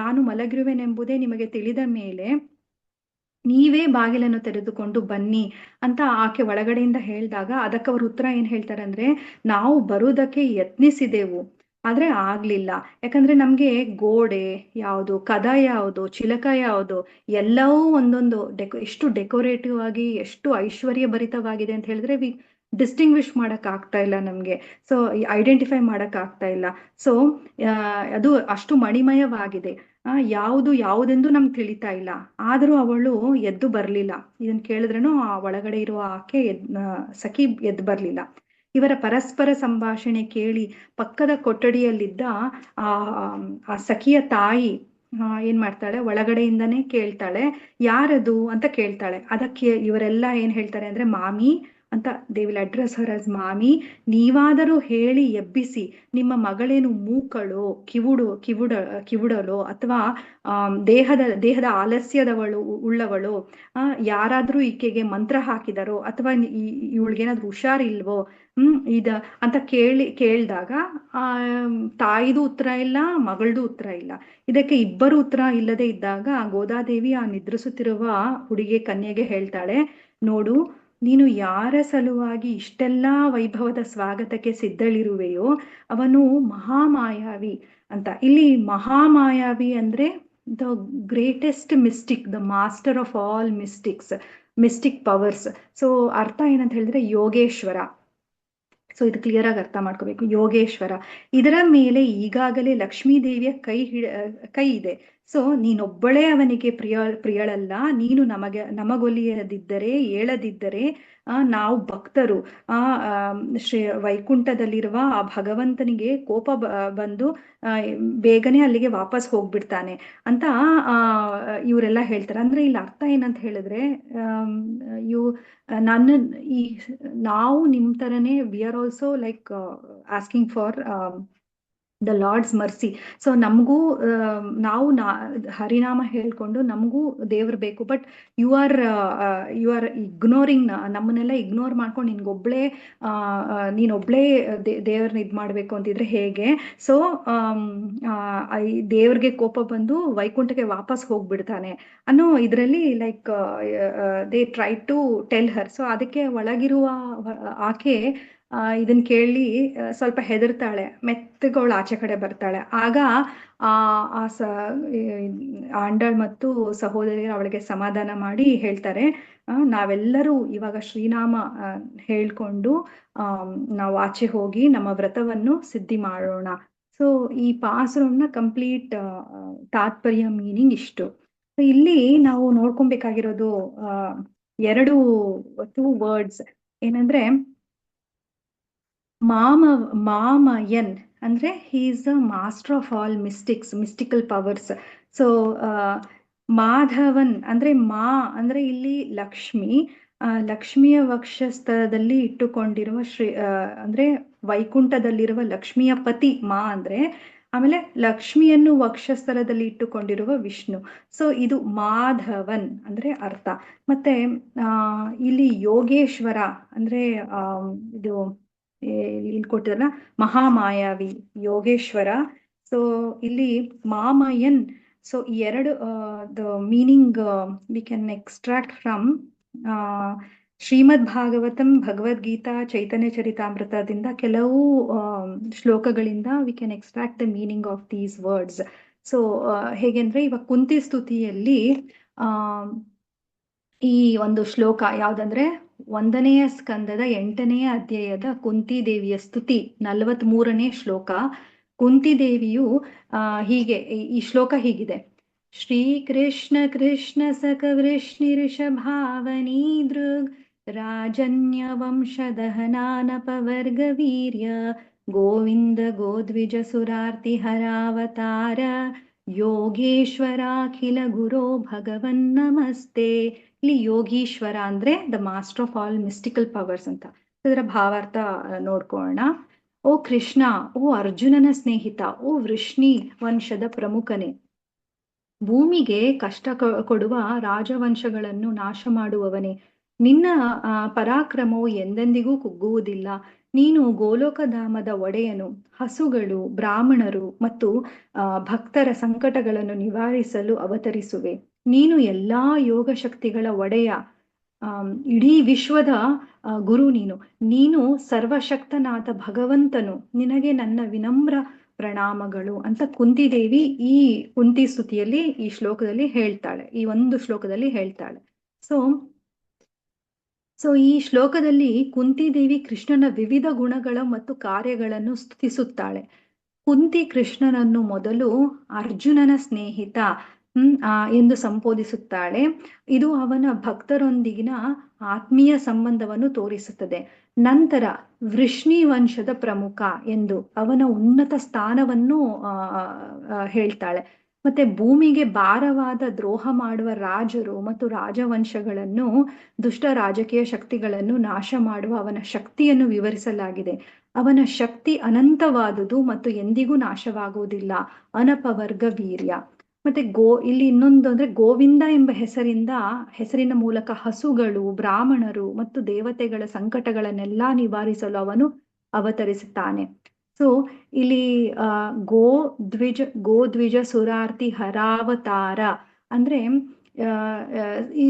ನಾನು ಮಲಗಿರುವೆನೆಂಬುದೇ ನಿಮಗೆ ತಿಳಿದ ಮೇಲೆ ನೀವೇ ಬಾಗಿಲನ್ನು ತೆರೆದುಕೊಂಡು ಬನ್ನಿ ಅಂತ ಆಕೆ ಒಳಗಡೆಯಿಂದ ಹೇಳಿದಾಗ ಅದಕ್ಕೆ ಅವ್ರ ಉತ್ತರ ಏನ್ ಹೇಳ್ತಾರೆ ಅಂದ್ರೆ, ನಾವು ಬರುವುದಕ್ಕೆ ಯತ್ನಿಸಿದೆವು, ಆದ್ರೆ ಆಗ್ಲಿಲ್ಲ. ಯಾಕಂದ್ರೆ ನಮ್ಗೆ ಗೋಡೆ ಯಾವುದು, ಕದ ಯಾವುದು, ಚಿಲಕ ಯಾವುದು, ಎಲ್ಲವೂ ಒಂದೊಂದು ಎಷ್ಟು ಡೆಕೋರೇಟಿವ್ ಆಗಿ, ಎಷ್ಟು ಐಶ್ವರ್ಯ ಭರಿತವಾಗಿದೆ ಅಂತ ಹೇಳಿದ್ರೆ ಡಿಸ್ಟಿಂಗ್ವಿಶ್ ಮಾಡಕ್ ಆಗ್ತಾ ಇಲ್ಲ ನಮ್ಗೆ. ಸೊ ಐಡೆಂಟಿಫೈ ಮಾಡಕ್ ಆಗ್ತಾ ಇಲ್ಲ. ಸೊ ಅದು ಅಷ್ಟು ಮಣಿಮಯವಾಗಿದೆ. ಯಾವುದು ಯಾವುದೆಂದು ನಮ್ಗೆ ತಿಳಿತಾ ಇಲ್ಲ. ಆದರೂ ಅವಳು ಎದ್ದು ಬರ್ಲಿಲ್ಲ. ಇದನ್ ಕೇಳಿದ್ರೇನು ಆ ಒಳಗಡೆ ಇರುವ ಆಕೆ ಸಖಿ ಎದ್ದು ಬರ್ಲಿಲ್ಲ. ಇವರ ಪರಸ್ಪರ ಸಂಭಾಷಣೆ ಕೇಳಿ ಪಕ್ಕದ ಕೊಠಡಿಯಲ್ಲಿದ್ದ ಆ ಆ ಸಖಿಯ ತಾಯಿ ಏನ್ ಮಾಡ್ತಾಳೆ, ಒಳಗಡೆಯಿಂದನೇ ಕೇಳ್ತಾಳೆ, ಯಾರದು ಅಂತ ಕೇಳ್ತಾಳೆ. ಅದಕ್ಕೆ ಇವರೆಲ್ಲ ಏನ್ ಹೇಳ್ತಾರೆ ಅಂದ್ರೆ, ಮಾಮಿ ಅಂತ, they will address her as ಮಾಮಿ. ನೀವಾದರೂ ಹೇಳಿ ಎಬ್ಬಿಸಿ, ನಿಮ್ಮ ಮಗಳೇನು ಮೂಕಳು, ಕಿವುಡಲು, ಅಥವಾ ದೇಹದ ಆಲಸ್ಯದವಳು ಉಳ್ಳವಳು, ಯಾರಾದ್ರೂ ಈಕೆಗೆ ಮಂತ್ರ ಹಾಕಿದರೋ, ಅಥವಾ ಇವಳಿಗೇನಾದ್ರೂ ಹುಷಾರಿಲ್ವೋ, ಅಂತ ಕೇಳಿದಾಗ ಆ ತಾಯಿದು ಉತ್ತರ ಇಲ್ಲ, ಮಗಳದು ಉತ್ತರ ಇಲ್ಲ. ಇದಕ್ಕೆ ಇಬ್ಬರು ಉತ್ತರ ಇಲ್ಲದೆ ಇದ್ದಾಗ ಗೋದಾದೇವಿ ಆ ನಿದ್ರಿಸುತ್ತಿರುವ ಹುಡುಗಿ ಕನ್ಯೆಗೆ ಹೇಳ್ತಾಳೆ, ನೋಡು, ನೀನು ಯಾರ ಸಲುವಾಗಿ ಇಷ್ಟೆಲ್ಲಾ ವೈಭವದ ಸ್ವಾಗತಕ್ಕೆ ಸಿದ್ಧಳಿರುವೆಯೋ ಅವನು ಮಹಾಮಾಯಾವಿ ಅಂತ. ಇಲ್ಲಿ ಮಹಾಮಾಯಾವಿ ಅಂದ್ರೆ the greatest mistake, the master of all mistake powers. So ಅರ್ಥ ಏನಂತ ಹೇಳಿದ್ರೆ ಯೋಗೇಶ್ವರ. ಸೊ ಇದು ಕ್ಲಿಯರ್ ಆಗಿ ಅರ್ಥ ಮಾಡ್ಕೋಬೇಕು. ಯೋಗೇಶ್ವರ, ಇದರ ಮೇಲೆ ಈಗಾಗಲೇ ಲಕ್ಷ್ಮೀ ದೇವಿಯ ಕೈ ಇದೆ. ಸೊ ನೀನೊಬ್ಬಳೇ ಅವನಿಗೆ ಪ್ರಿಯಳಲ್ಲ. ನೀನು ನಮಗೊಲಿಯದಿದ್ದರೆ, ಏಳದಿದ್ದರೆ ನಾವು ಭಕ್ತರು ಶ್ರೀ ವೈಕುಂಠದಲ್ಲಿರುವ ಆ ಭಗವಂತನಿಗೆ ಕೋಪ ಬಂದು ಬೇಗನೆ ಅಲ್ಲಿಗೆ ವಾಪಸ್ ಹೋಗ್ಬಿಡ್ತಾನೆ ಅಂತ ಇವರೆಲ್ಲ ಹೇಳ್ತಾರೆ. ಅಂದ್ರೆ ಇಲ್ಲಿ ಅರ್ಥ ಏನಂತ ಹೇಳಿದ್ರೆ, ನಾವು ನಿಮ್ ತರನೇ we are also like asking for the Lord's mercy. So ನಮಗೂ ಹರಿನಾಮ ಹೇಳ್ಕೊಂಡು ನಮಗೂ ದೇವ್ರು ಬೇಕು. ಬಟ್ ಯು ಆರ್ ಇಗ್ನೋರಿಂಗ್, ನಮ್ಮನ್ನೆಲ್ಲ ಇಗ್ನೋರ್ ಮಾಡ್ಕೊಂಡು ನೀನೊಬ್ಳೇ ದೇವ್ರನ್ನ ಇದ್ ಮಾಡ್ಬೇಕು ಅಂತಿದ್ರೆ ಹೇಗೆ? ಸೊ ದೇವ್ರಿಗೆ ಕೋಪ ಬಂದು ವೈಕುಂಠಕ್ಕೆ ವಾಪಸ್ ಹೋಗ್ಬಿಡ್ತಾನೆ ಅನ್ನೋ ಇದ್ರಲ್ಲಿ like they try to tell her. So ಅದಕ್ಕೆ ಒಳಗಿರುವ ಆಕೆ ಇದನ್ ಕೇಳಿ ಸ್ವಲ್ಪ ಹೆದರ್ತಾಳೆ, ಮೆತ್ತಗೋಳು ಆಚೆ ಕಡೆ ಬರ್ತಾಳೆ. ಆಗ ಆಂಡಾಳ್ ಮತ್ತು ಸಹೋದರಿಯರು ಅವಳಿಗೆ ಸಮಾಧಾನ ಮಾಡಿ ಹೇಳ್ತಾರೆ, ನಾವೆಲ್ಲರೂ ಇವಾಗ ಶ್ರೀನಾಮ ಹೇಳ್ಕೊಂಡು ನಾವು ಆಚೆ ಹೋಗಿ ನಮ್ಮ ವ್ರತವನ್ನು ಸಿದ್ಧಿ ಮಾಡೋಣ. ಸೊ ಈ ಪಾಸುರನ್ನ ಕಂಪ್ಲೀಟ್ ತಾತ್ಪರ್ಯ ಮೀನಿಂಗ್ ಇಷ್ಟು. ಇಲ್ಲಿ ನಾವು ನೋಡ್ಕೊಬೇಕಾಗಿರೋದು ಟೂ ವರ್ಡ್ಸ್ ಏನಂದ್ರೆ, ಮಾಮಯನ್ ಅಂದ್ರೆ he is the master of all mystical powers. So Madhavan ಅಂದ್ರೆ ಅಂದ್ರೆ ಇಲ್ಲಿ ಲಕ್ಷ್ಮಿಯ ವಕ್ಷಸ್ಥಳದಲ್ಲಿ ಇಟ್ಟುಕೊಂಡಿರುವ ಅಂದ್ರೆ ವೈಕುಂಠದಲ್ಲಿರುವ ಲಕ್ಷ್ಮಿಯ ಪತಿ ಅಂದ್ರೆ, ಆಮೇಲೆ ಲಕ್ಷ್ಮಿಯನ್ನು ವಕ್ಷಸ್ಥಳದಲ್ಲಿ ಇಟ್ಟುಕೊಂಡಿರುವ ವಿಷ್ಣು. ಸೊ ಇದು ಮಾಧವನ್ ಅಂದ್ರೆ ಅರ್ಥ. ಮತ್ತೆ ಇಲ್ಲಿ ಯೋಗೇಶ್ವರ ಅಂದ್ರೆ ಇದು ಇಲ್ಲಿ ಕೊಟ್ಟಿದ್ರಲ್ಲ ಮಹಾಮಾಯಾವಿ, ಯೋಗೇಶ್ವರ. ಸೊ ಇಲ್ಲಿ ಮಾಮಯನ್. ಸೊ ಈ ಎರಡು the meaning we can extract from Shrimad Bhagavatam, Bhagavad Gita, ಚೈತನ್ಯ ಚರಿತಾಮೃತದಿಂದ ಕೆಲವು ಶ್ಲೋಕಗಳಿಂದ we can extract the meaning of these words. So ಹೇಗೆಂದ್ರೆ ಇವಾಗ ಕುಂತಿ ಸ್ತುತಿಯಲ್ಲಿ ಈ ಒಂದು ಶ್ಲೋಕ ಯಾವ್ದಂದ್ರೆ 1ನೇ ಸ್ಕಂದದ 8ನೇ ಅಧ್ಯಾಯದ ಕುಂತಿ ದೇವಿಯ ಸ್ತುತಿ 43ನೇ ಶ್ಲೋಕ. ಕುಂತಿ ದೇವಿಯು ಹೀಗೆ, ಈ ಶ್ಲೋಕ ಹೀಗಿದೆ: ಶ್ರೀ ಕೃಷ್ಣ ಕೃಷ್ಣ ಸಕ ವೃಷ್ಣಿರ್ಷಭಾವನಿ ದೃಗ್ ರಾಜನ್ಯ ವಂಶದಹನಾನಪವರ್ಗ ವೀರ್ಯ ಗೋವಿಂದ ಗೋದ್ವಿಜ ಸುರಾರ್ತಿ ಹರಾವತಾರ ಯೋಗೇಶ್ವರಾಖಿಲ ಗುರೋ ಭಗವನ್ ನಮಸ್ತೆ. ಇಲ್ಲಿ ಯೋಗೀಶ್ವರ ಅಂದ್ರೆ the master of all mystical powers ಅಂತ. ಇದರ ಭಾವಾರ್ಥ ನೋಡ್ಕೊಳ್ಳೋಣ. ಓ ಕೃಷ್ಣ, ಓ ಅರ್ಜುನನ ಸ್ನೇಹಿತ, ಓ ವೃಷ್ಣಿ ವಂಶದ ಪ್ರಮುಖನೇ, ಭೂಮಿಗೆ ಕಷ್ಟ ಕೊಡುವ ರಾಜವಂಶಗಳನ್ನು ನಾಶ ಮಾಡುವವನೇ, ನಿನ್ನ ಪರಾಕ್ರಮವು ಎಂದೆಂದಿಗೂ ಕುಗ್ಗುವುದಿಲ್ಲ. ನೀನು ಗೋಲೋಕಧಾಮದ ಒಡೆಯನು. ಹಸುಗಳು, ಬ್ರಾಹ್ಮಣರು ಮತ್ತು ಭಕ್ತರ ಸಂಕಟಗಳನ್ನು ನಿವಾರಿಸಲು ಅವತರಿಸುವೆ. ನೀನು ಎಲ್ಲಾ ಯೋಗ ಶಕ್ತಿಗಳ ಒಡೆಯ, ಇಡೀ ವಿಶ್ವದ ಗುರು ನೀನು ಸರ್ವಶಕ್ತನಾದ ಭಗವಂತನು. ನಿನಗೆ ನನ್ನ ವಿನಮ್ರ ಪ್ರಣಾಮಗಳು ಅಂತ ಕುಂತಿದೇವಿ ಈ ಕುಂತಿ ಸ್ತುತಿಯಲ್ಲಿ ಈ ಶ್ಲೋಕದಲ್ಲಿ ಹೇಳ್ತಾಳೆ, ಈ ಒಂದು ಶ್ಲೋಕದಲ್ಲಿ ಹೇಳ್ತಾಳೆ. ಸೊ ಈ ಶ್ಲೋಕದಲ್ಲಿ ಕುಂತಿದೇವಿ ಕೃಷ್ಣನ ವಿವಿಧ ಗುಣಗಳ ಮತ್ತು ಕಾರ್ಯಗಳನ್ನು ಸ್ತುತಿಸುತ್ತಾಳೆ. ಕುಂತಿ ಕೃಷ್ಣನನ್ನು ಮೊದಲು ಅರ್ಜುನನ ಸ್ನೇಹಿತ ಎಂದು ಸಂಬೋಧಿಸುತ್ತಾಳೆ. ಇದು ಅವನ ಭಕ್ತರೊಂದಿಗಿನ ಆತ್ಮೀಯ ಸಂಬಂಧವನ್ನು ತೋರಿಸುತ್ತದೆ. ನಂತರ ವೃಷ್ಣಿ ವಂಶದ ಪ್ರಮುಖ ಎಂದು ಅವನ ಉನ್ನತ ಸ್ಥಾನವನ್ನು ಹೇಳ್ತಾಳೆ. ಮತ್ತೆ ಭೂಮಿಗೆ ಭಾರವಾದ ದ್ರೋಹ ಮಾಡುವ ರಾಜರು ಮತ್ತು ರಾಜವಂಶಗಳನ್ನು, ದುಷ್ಟ ರಾಜಕೀಯ ಶಕ್ತಿಗಳನ್ನು ನಾಶ ಮಾಡುವ ಅವನ ಶಕ್ತಿಯನ್ನು ವಿವರಿಸಲಾಗಿದೆ. ಅವನ ಶಕ್ತಿ ಅನಂತವಾದುದು ಮತ್ತು ಎಂದಿಗೂ ನಾಶವಾಗುವುದಿಲ್ಲ, ಅನಪವರ್ಗ ವೀರ್ಯ. ಮತ್ತೆ ಇಲ್ಲಿ ಇನ್ನೊಂದು ಅಂದ್ರೆ ಗೋವಿಂದ ಎಂಬ ಹೆಸರಿನ ಮೂಲಕ ಹಸುಗಳು, ಬ್ರಾಹ್ಮಣರು ಮತ್ತು ದೇವತೆಗಳ ಸಂಕಟಗಳನ್ನೆಲ್ಲಾ ನಿವಾರಿಸಲು ಅವನು ಅವತರಿಸುತ್ತಾನೆ. ಸೊ ಇಲ್ಲಿ ಗೋದ್ವಿಜ ಸುರಾರ್ತಿ ಹರಾವತಾರ ಅಂದ್ರೆ ಈ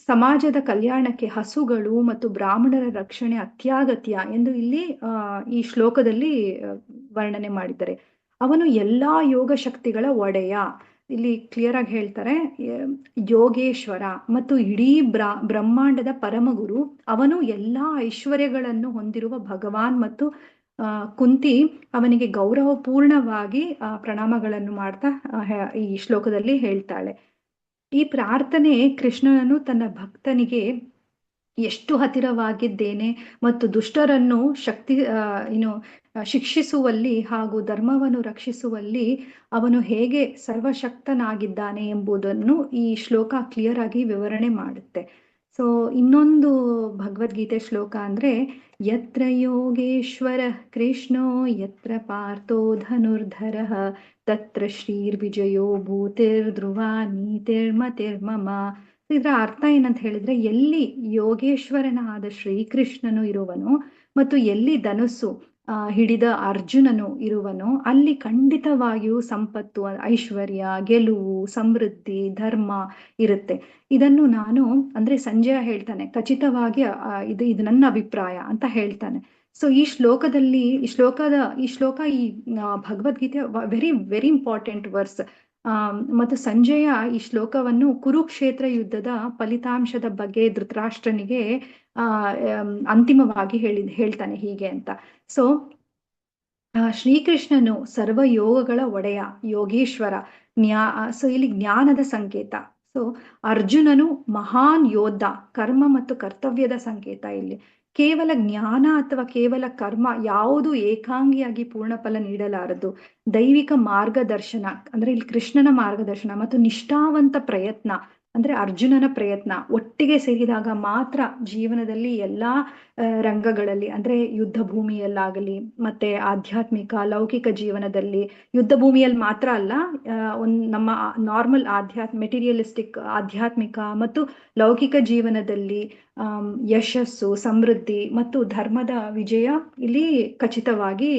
ಸಮಾಜದ ಕಲ್ಯಾಣಕ್ಕೆ ಹಸುಗಳು ಮತ್ತು ಬ್ರಾಹ್ಮಣರ ರಕ್ಷಣೆ ಅತ್ಯಾಗತ್ಯ ಎಂದು ಇಲ್ಲಿ ಈ ಶ್ಲೋಕದಲ್ಲಿ ವರ್ಣನೆ ಮಾಡಿದ್ದಾರೆ. ಅವನು ಎಲ್ಲಾ ಯೋಗ ಶಕ್ತಿಗಳ ಒಡೆಯ, ಇಲ್ಲಿ ಕ್ಲಿಯರ್ ಆಗಿ ಹೇಳ್ತಾರೆ, ಯೋಗೇಶ್ವರ ಮತ್ತು ಇಡೀ ಬ್ರಹ್ಮಾಂಡದ ಪರಮಗುರು. ಅವನು ಎಲ್ಲಾ ಐಶ್ವರ್ಯಗಳನ್ನು ಹೊಂದಿರುವ ಭಗವಾನ್ ಮತ್ತು ಕುಂತಿ ಅವನಿಗೆ ಗೌರವಪೂರ್ಣವಾಗಿ ಪ್ರಣಾಮಗಳನ್ನು ಮಾಡ್ತಾ ಈ ಶ್ಲೋಕದಲ್ಲಿ ಹೇಳ್ತಾಳೆ. ಈ ಪ್ರಾರ್ಥನೆ ಕೃಷ್ಣನನ್ನು ತನ್ನ ಭಕ್ತನಿಗೆ ಎಷ್ಟು ಹತ್ತಿರವಾಗಿದ್ದೇನೆ ಮತ್ತು ದುಷ್ಟರನ್ನು ಶಿಕ್ಷಿಸುವಲ್ಲಿ ಹಾಗೂ ಧರ್ಮವನ್ನು ರಕ್ಷಿಸುವಲ್ಲಿ ಅವನು ಹೇಗೆ ಸರ್ವಶಕ್ತನಾಗಿದ್ದಾನೆ ಎಂಬುದನ್ನು ಈ ಶ್ಲೋಕ ಕ್ಲಿಯರ್ ಆಗಿ ವಿವರಣೆ ಮಾಡುತ್ತೆ. ಸೊ ಇನ್ನೊಂದು ಭಗವದ್ಗೀತೆ ಶ್ಲೋಕ ಅಂದ್ರೆ ಯತ್ರ ಯೋಗೇಶ್ವರ ಕೃಷ್ಣೋ ಯತ್ರ ಪಾರ್ಥೋ ಧನುರ್ಧರಃ ತತ್ರ ಶ್ರೀರ್ವಿಜಯೋ ಭೂತಿರ್ಧ್ರುವ ನೀತಿರ್ಮತಿರ್ಮಮ. ಇದರ ಅರ್ಥ ಏನಂತ ಹೇಳಿದ್ರೆ, ಎಲ್ಲಿ ಯೋಗೇಶ್ವರನಾದ ಶ್ರೀಕೃಷ್ಣನು ಇರುವನು ಮತ್ತು ಎಲ್ಲಿ ಧನುಸ್ಸು ಹಿಡಿದ ಅರ್ಜುನನು ಇರುವನು, ಅಲ್ಲಿ ಖಂಡಿತವಾಗಿಯೂ ಸಂಪತ್ತು, ಐಶ್ವರ್ಯ, ಗೆಲುವು, ಸಮೃದ್ಧಿ, ಧರ್ಮ ಇರುತ್ತೆ. ಇದನ್ನು ನಾನು ಅಂದ್ರೆ ಸಂಜಯ ಹೇಳ್ತಾನೆ, ಖಚಿತವಾಗಿ ಇದು ನನ್ನ ಅಭಿಪ್ರಾಯ ಅಂತ ಹೇಳ್ತಾನೆ. ಸೊ ಈ ಶ್ಲೋಕ ಈ Bhagavad Gita very very important verse. ಮತ್ತು ಸಂಜಯ ಈ ಶ್ಲೋಕವನ್ನು ಕುರುಕ್ಷೇತ್ರ ಯುದ್ಧದ ಫಲಿತಾಂಶದ ಬಗ್ಗೆ ಧೃತರಾಷ್ಟ್ರನಿಗೆ ಅಂತಿಮವಾಗಿ ಹೇಳ್ತಾನೆ ಹೀಗೆ ಅಂತ. ಸೊ ಶ್ರೀಕೃಷ್ಣನು ಸರ್ವ ಯೋಗಗಳ ಒಡೆಯ, ಯೋಗೇಶ್ವರ, ಸೊ ಇಲ್ಲಿ ಜ್ಞಾನದ ಸಂಕೇತ. ಸೊ ಅರ್ಜುನನು ಮಹಾನ್ ಯೋಧ, ಕರ್ಮ ಮತ್ತು ಕರ್ತವ್ಯದ ಸಂಕೇತ. ಇಲ್ಲಿ ಕೇವಲ ಜ್ಞಾನ ಅಥವಾ ಕೇವಲ ಕರ್ಮ ಯಾವುದು ಏಕಾಂಗಿಯಾಗಿ ಪೂರ್ಣ ಫಲ ನೀಡಲಾರದು. ದೈವಿಕ ಮಾರ್ಗದರ್ಶನ ಅಂದ್ರೆ ಇಲ್ಲಿ ಕೃಷ್ಣನ ಮಾರ್ಗದರ್ಶನ ಮತ್ತು ನಿಷ್ಠಾವಂತ ಪ್ರಯತ್ನ ಅಂದ್ರೆ ಅರ್ಜುನನ ಪ್ರಯತ್ನ ಒಟ್ಟಿಗೆ ಸೇರಿದಾಗ ಮಾತ್ರ ಜೀವನದಲ್ಲಿ ಎಲ್ಲಾ ರಂಗಗಳಲ್ಲಿ ಅಂದ್ರೆ ಯುದ್ಧ ಭೂಮಿಯಲ್ಲಾಗಲಿ ಮತ್ತೆ ಆಧ್ಯಾತ್ಮಿಕ ಲೌಕಿಕ ಜೀವನದಲ್ಲಿ, ಯುದ್ಧ ಭೂಮಿಯಲ್ಲಿ ಮಾತ್ರ ಅಲ್ಲ, ನಮ್ಮ ನಾರ್ಮಲ್ ಮೆಟೀರಿಯಲಿಸ್ಟಿಕ್ ಆಧ್ಯಾತ್ಮಿಕ ಮತ್ತು ಲೌಕಿಕ ಜೀವನದಲ್ಲಿ ಯಶಸ್ಸು, ಸಮೃದ್ಧಿ ಮತ್ತು ಧರ್ಮದ ವಿಜಯ ಇಲ್ಲಿ ಖಚಿತವಾಗಿ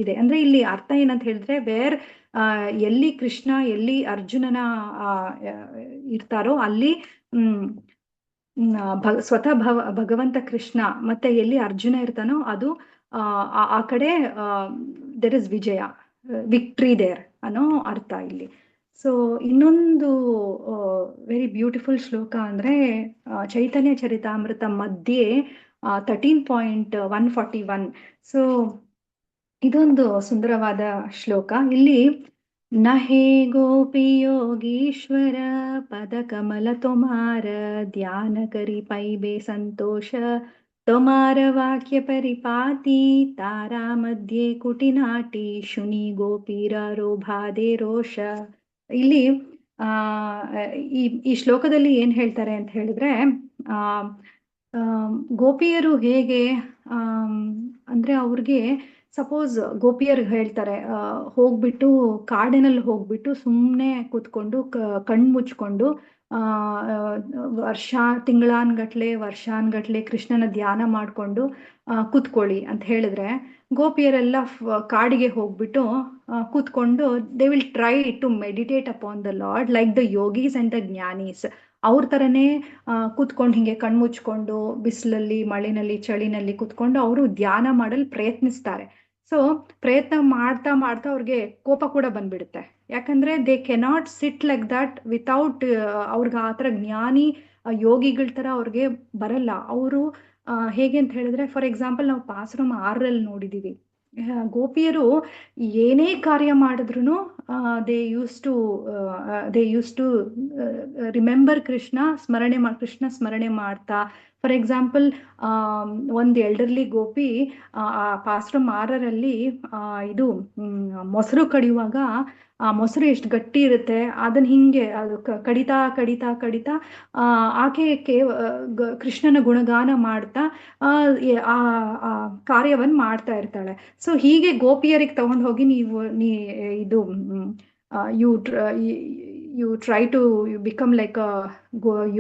ಇದೆ. ಅಂದ್ರೆ ಇಲ್ಲಿ ಅರ್ಥ ಏನಂತ ಹೇಳಿದ್ರೆ, ಎಲ್ಲಿ ಕೃಷ್ಣ ಎಲ್ಲಿ ಅರ್ಜುನನ ಇರ್ತಾರೋ ಅಲ್ಲಿ ಸ್ವತಃ ಭಗವಂತ ಕೃಷ್ಣ, ಮತ್ತೆ ಎಲ್ಲಿ ಅರ್ಜುನ ಇರ್ತಾನೋ ಅದು ಆ ಕಡೆ ದೇರ್ ಇಸ್ ವಿಜಯ, ವಿಕ್ಟ್ರಿ ದೇರ್ ಅನ್ನೋ ಅರ್ಥ ಇಲ್ಲಿ. ಸೊ ಇನ್ನೊಂದು ವೆರಿ ಬ್ಯೂಟಿಫುಲ್ ಶ್ಲೋಕ ಅಂದ್ರೆ ಚೈತನ್ಯ ಚರಿತಾಮೃತ ಮಧ್ಯೆ 13.141. ಸೊ ಇದೊಂದು ಸುಂದರವಾದ ಶ್ಲೋಕ. ಇಲ್ಲಿ ನಹೇ ಗೋಪಿ ಯೋಗೀಶ್ವರ ಪದ ಕಮಲ ತೊಮಾರ ಧ್ಯಾನ ಕರಿ ಪೈಬೆ ಸಂತೋಷ ತೊಮಾರ ವಾಕ್ಯ ಪರಿಪಾತಿ ತಾರಾ ಮಧ್ಯೆ ಕುಟಿನಾಟಿ ಶುನಿ ಗೋಪೀರ ರೋಭಾದೆ ರೋಷ. ಇಲ್ಲಿ ಈ ಶ್ಲೋಕದಲ್ಲಿ ಏನ್ ಹೇಳ್ತಾರೆ ಅಂತ ಹೇಳಿದ್ರೆ, ಗೋಪಿಯರು ಹೇಗೆ ಅಂದ್ರೆ ಅವ್ರಿಗೆ ಸಪೋಸ್ ಗೋಪಿಯರು ಹೇಳ್ತಾರೆ, ಹೋಗ್ಬಿಟ್ಟು ಕಾಡಿನಲ್ಲಿ ಹೋಗ್ಬಿಟ್ಟು ಸುಮ್ಮನೆ ಕೂತ್ಕೊಂಡು ಕಣ್ಮುಚ್ಕೊಂಡು ವರ್ಷಾನ್ಗಟ್ಲೆ ಕೃಷ್ಣನ ಧ್ಯಾನ ಮಾಡ್ಕೊಂಡು ಕೂತ್ಕೊಳ್ಳಿ ಅಂತ ಹೇಳಿದ್ರೆ, ಗೋಪಿಯರೆಲ್ಲ ಕಾಡಿಗೆ ಹೋಗ್ಬಿಟ್ಟು ಕೂತ್ಕೊಂಡು they will try to meditate upon the Lord like the yogis and the jnanis. ಅವ್ರ ಥರನೇ ಕೂತ್ಕೊಂಡು ಹಿಂಗೆ ಕಣ್ಮುಚ್ಕೊಂಡು ಬಿಸಿಲಲ್ಲಿ, ಮಳೆನಲ್ಲಿ, ಚಳಿನಲ್ಲಿ ಕೂತ್ಕೊಂಡು ಅವರು ಧ್ಯಾನ ಮಾಡಲು ಪ್ರಯತ್ನಿಸ್ತಾರೆ. ಸೊ ಪ್ರಯತ್ನ ಮಾಡ್ತಾ ಮಾಡ್ತಾ ಅವ್ರಿಗೆ ಕೋಪ ಕೂಡ ಬಂದ್ಬಿಡುತ್ತೆ. ಯಾಕಂದ್ರೆ they cannot sit like that without, ಅವ್ರಿಗೆ ಆ ಥರ ಜ್ಞಾನಿ ಯೋಗಿಗಳ ಥರ ಅವ್ರಿಗೆ ಬರಲ್ಲ. ಅವರು ಹೇಗೆ ಅಂತ ಹೇಳಿದ್ರೆ, ಫಾರ್ ಎಕ್ಸಾಂಪಲ್ ನಾವು ಪಾಸುರಂ 6ರಲ್ಲಿ ನೋಡಿದ್ದೀವಿ. ಗೋಪಿಯರು ಏನೇ ಕಾರ್ಯ ಮಾಡಿದ್ರು they used to remember Krishna ಸ್ಮರಣೆ ಮಾಡ್ತಾ. ಫಾರ್ ಎಕ್ಸಾಂಪಲ್ ಒಂದು ಎಲ್ಡರ್ಲಿ ಗೋಪಿ ಆ ಪಾಸುರಂ 6ರಲ್ಲಿ ಇದು ಮೊಸರು ಕಡಿಯುವಾಗ ಆ ಮೊಸರು ಎಷ್ಟು ಗಟ್ಟಿ ಇರುತ್ತೆ, ಅದನ್ನ ಹಿಂಗೆ ಅದು ಕಡಿತಾ ಕಡಿತಾ ಕಡಿತಾ ಆಕೆ ಕೃಷ್ಣನ ಗುಣಗಾನ ಮಾಡ್ತಾ ಆ ಕಾರ್ಯವನ್ನು ಮಾಡ್ತಾ ಇರ್ತಾಳೆ. ಸೊ ಹೀಗೆ ಗೋಪಿಯರಿಗೆ ತಗೊಂಡು ಹೋಗಿ ಇದು you try to become like a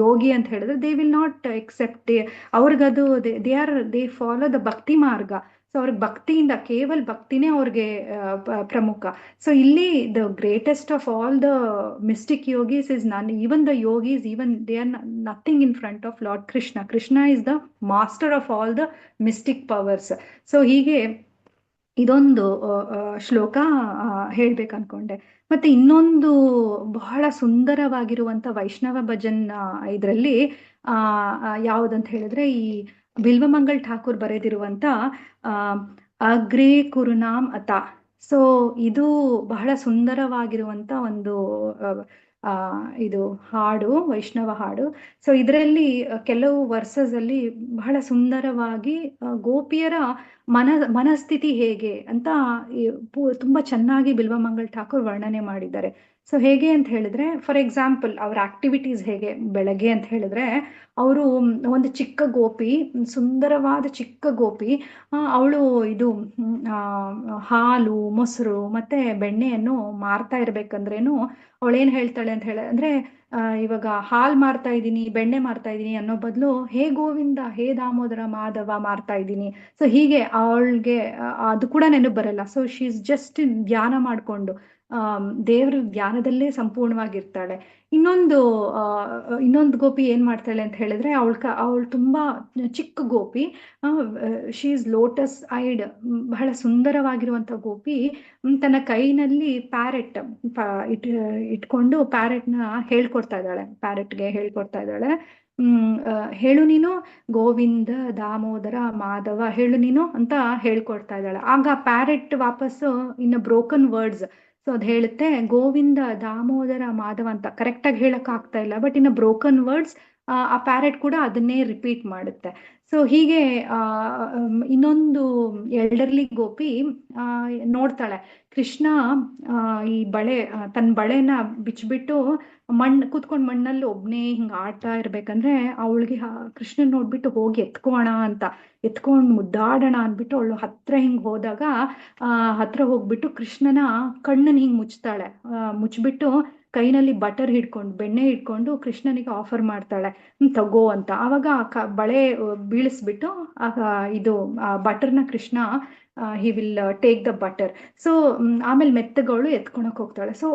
yogi ಅಂತ ಹೇಳಿದ್ರೆ ದೇ ವಿಲ್ ನಾಟ್ ಎಕ್ಸೆಪ್ಟ್. ಅವ್ರಿಗದು they follow the bhakti marga. So ಅವ್ರಿಗೆ ಭಕ್ತಿಯಿಂದ, ಕೇವಲ ಭಕ್ತಿನೇ ಅವ್ರಿಗೆ ಪ್ರಮುಖ. ಸೊ ಇಲ್ಲಿ the greatest of all the mystic yogis is even the yogis, even they are nothing in front of Lord Krishna. Krishna is the master of all the mystic powers. So ಹೀಗೆ ಇದೊಂದು ಶ್ಲೋಕ ಹೇಳ್ಬೇಕು ಅನ್ಕೊಂಡೆ. ಮತ್ತೆ ಇನ್ನೊಂದು ಬಹಳ ಸುಂದರವಾಗಿರುವಂತ ವೈಷ್ಣವ ಭಜನ್ ಇದರಲ್ಲಿ ಯಾವುದಂತ ಹೇಳಿದ್ರೆ, ಈ ಬಿಲ್ವಮಂಗಲ್ ಠಾಕೂರ್ ಬರೆದಿರುವಂತ ಅಗ್ರೇ ಕುರುನಾಮ್ ಅತ. ಸೊ ಇದು ಬಹಳ ಸುಂದರವಾಗಿರುವಂತ ಒಂದು ಇದು ಹಾಡು, ವೈಷ್ಣವ ಹಾಡು. ಸೊ ಇದರಲ್ಲಿ ಕೆಲವು ವರ್ಸಸ್ ಅಲ್ಲಿ ಬಹಳ ಸುಂದರವಾಗಿ ಗೋಪಿಯರ ಮನಸ್ಥಿತಿ ಹೇಗೆ ಅಂತ ತುಂಬಾ ಚೆನ್ನಾಗಿ ಬಿಲ್ವಮಂಗಲ್ ಠಾಕೂರ್ ವರ್ಣನೆ ಮಾಡಿದ್ದಾರೆ. ಸೊ ಹೇಗೆ ಅಂತ ಹೇಳಿದ್ರೆ, ಫಾರ್ ಎಕ್ಸಾಂಪಲ್ ಅವ್ರ ಆಕ್ಟಿವಿಟೀಸ್ ಹೇಗೆ ಬೆಳಗ್ಗೆ ಅಂತ ಹೇಳಿದ್ರೆ, ಅವರು ಒಂದು ಚಿಕ್ಕ ಗೋಪಿ, ಸುಂದರವಾದ ಚಿಕ್ಕ ಗೋಪಿ, ಅವಳು ಇದು ಹಾಲು, ಮೊಸರು ಮತ್ತೆ ಬೆಣ್ಣೆಯನ್ನು ಮಾರ್ತಾ ಇರ್ಬೇಕಂದ್ರೇನು ಅವಳೇನ್ ಹೇಳ್ತಾಳೆ ಅಂತ ಅಂದ್ರೆ ಇವಾಗ ಹಾಲ್ ಮಾರ್ತಾ ಇದ್ದೀನಿ, ಬೆಣ್ಣೆ ಮಾರ್ತಾ ಇದ್ದೀನಿ ಅನ್ನೋ ಬದಲು ಹೇ ಗೋವಿಂದ, ಹೇ ದಾಮೋದರ ಮಾಧವ ಮಾರ್ತಾ ಇದ್ದೀನಿ. ಸೊ ಹೀಗೆ ಅವಳಿಗೆ ಅದು ಕೂಡ ನೆನಪು ಬರಲ್ಲ. ಸೊ ಶಿ ಇಸ್ ಜಸ್ಟ್ ಧ್ಯಾನ ಮಾಡ್ಕೊಂಡು ದೇವ್ರ ಧ್ಯಾನದಲ್ಲೇ ಸಂಪೂರ್ಣವಾಗಿರ್ತಾಳೆ. ಇನ್ನೊಂದು ಗೋಪಿ ಏನ್ ಮಾಡ್ತಾಳೆ ಅಂತ ಹೇಳಿದ್ರೆ, ಅವಳು ತುಂಬಾ ಚಿಕ್ಕ ಗೋಪಿ, ಶಿ ಇಸ್ ಲೋಟಸ್ ಐಡ್, ಬಹಳ ಸುಂದರವಾಗಿರುವಂತ ಗೋಪಿ. ತನ್ನ ಕೈನಲ್ಲಿ ಪ್ಯಾರೆಟ್ ಇಟ್ಕೊಂಡು ಪ್ಯಾರೆಟ್ನ ಹೇಳ್ಕೊಡ್ತಾ ಇದ್ದಾಳೆ, ಪ್ಯಾರೆಟ್ಗೆ ಹೇಳ್ಕೊಡ್ತಾ ಇದ್ದಾಳೆ. ಹೇಳು ನೀನು ಗೋವಿಂದ ದಾಮೋದರ ಮಾಧವ ಹೇಳು ನೀನು ಅಂತ ಹೇಳ್ಕೊಡ್ತಾ ಇದ್ದಾಳೆ. ಆಗ ಪ್ಯಾರೆಟ್ ವಾಪಸ್ಸು ಇನ್ನು ಬ್ರೋಕನ್ ವರ್ಡ್ಸ್, ಸೊ ಅದು ಹೇಳುತ್ತೆ ಗೋವಿಂದ ದಾಮೋದರ ಮಾಧವ ಅಂತ. ಕರೆಕ್ಟಾಗಿ ಹೇಳಕ್ ಆಗ್ತಾ ಇಲ್ಲ, ಬಟ್ ಇನ್ನು ಬ್ರೋಕನ್ ವರ್ಡ್ಸ್ ಆ ಪ್ಯಾರೆಟ್ ಕೂಡ ಅದನ್ನೇ ರಿಪೀಟ್ ಮಾಡುತ್ತೆ. ಸೊ ಹೀಗೆ ಇನ್ನೊಂದು ಎಲ್ಡರ್ಲಿ ಗೋಪಿ ನೋಡ್ತಾಳೆ, ಕೃಷ್ಣ ಈ ತನ್ನ ಬಳೆನ ಬಿಚ್ಚಿಬಿಟ್ಟು ಕೂತ್ಕೊಂಡ್ ಮಣ್ಣಲ್ಲಿ ಒಬ್ನೇ ಹಿಂಗ ಆಡ್ತಾ ಇರ್ಬೇಕಂದ್ರೆ ಅವಳಿಗೆ ಕೃಷ್ಣನ್ ನೋಡ್ಬಿಟ್ಟು ಹೋಗಿ ಎತ್ಕೋಣ ಅಂತ, ಎತ್ಕೊಂಡ್ ಮುದ್ದಾಡೋಣ ಅನ್ಬಿಟ್ಟು ಅವಳು ಹತ್ರ ಹಿಂಗ್ ಹೋದಾಗ ಹತ್ರ ಹೋಗ್ಬಿಟ್ಟು ಕೃಷ್ಣನ ಕಣ್ಣನ್ ಹಿಂಗ್ ಮುಚ್ತಾಳೆ. ಮುಚ್ಬಿಟ್ಟು ಕೈನಲ್ಲಿ ಬಟರ್ ಹಿಡ್ಕೊಂಡು, ಬೆಣ್ಣೆ ಹಿಡ್ಕೊಂಡು ಕೃಷ್ಣನಿಗೆ ಆಫರ್ ಮಾಡ್ತಾಳೆ, ತಗೋ ಅಂತ. ಆವಾಗ ಬಳೆ ಬೀಳಿಸ್ಬಿಟ್ಟು ಇದು ಬಟರ್ನ Krishna he will take the butter. So ಆಮೇಲೆ ಮೆತ್ತಗಳು ಎತ್ಕೊಳಕ್ ಹೋಗ್ತಾಳೆ. ಸೊ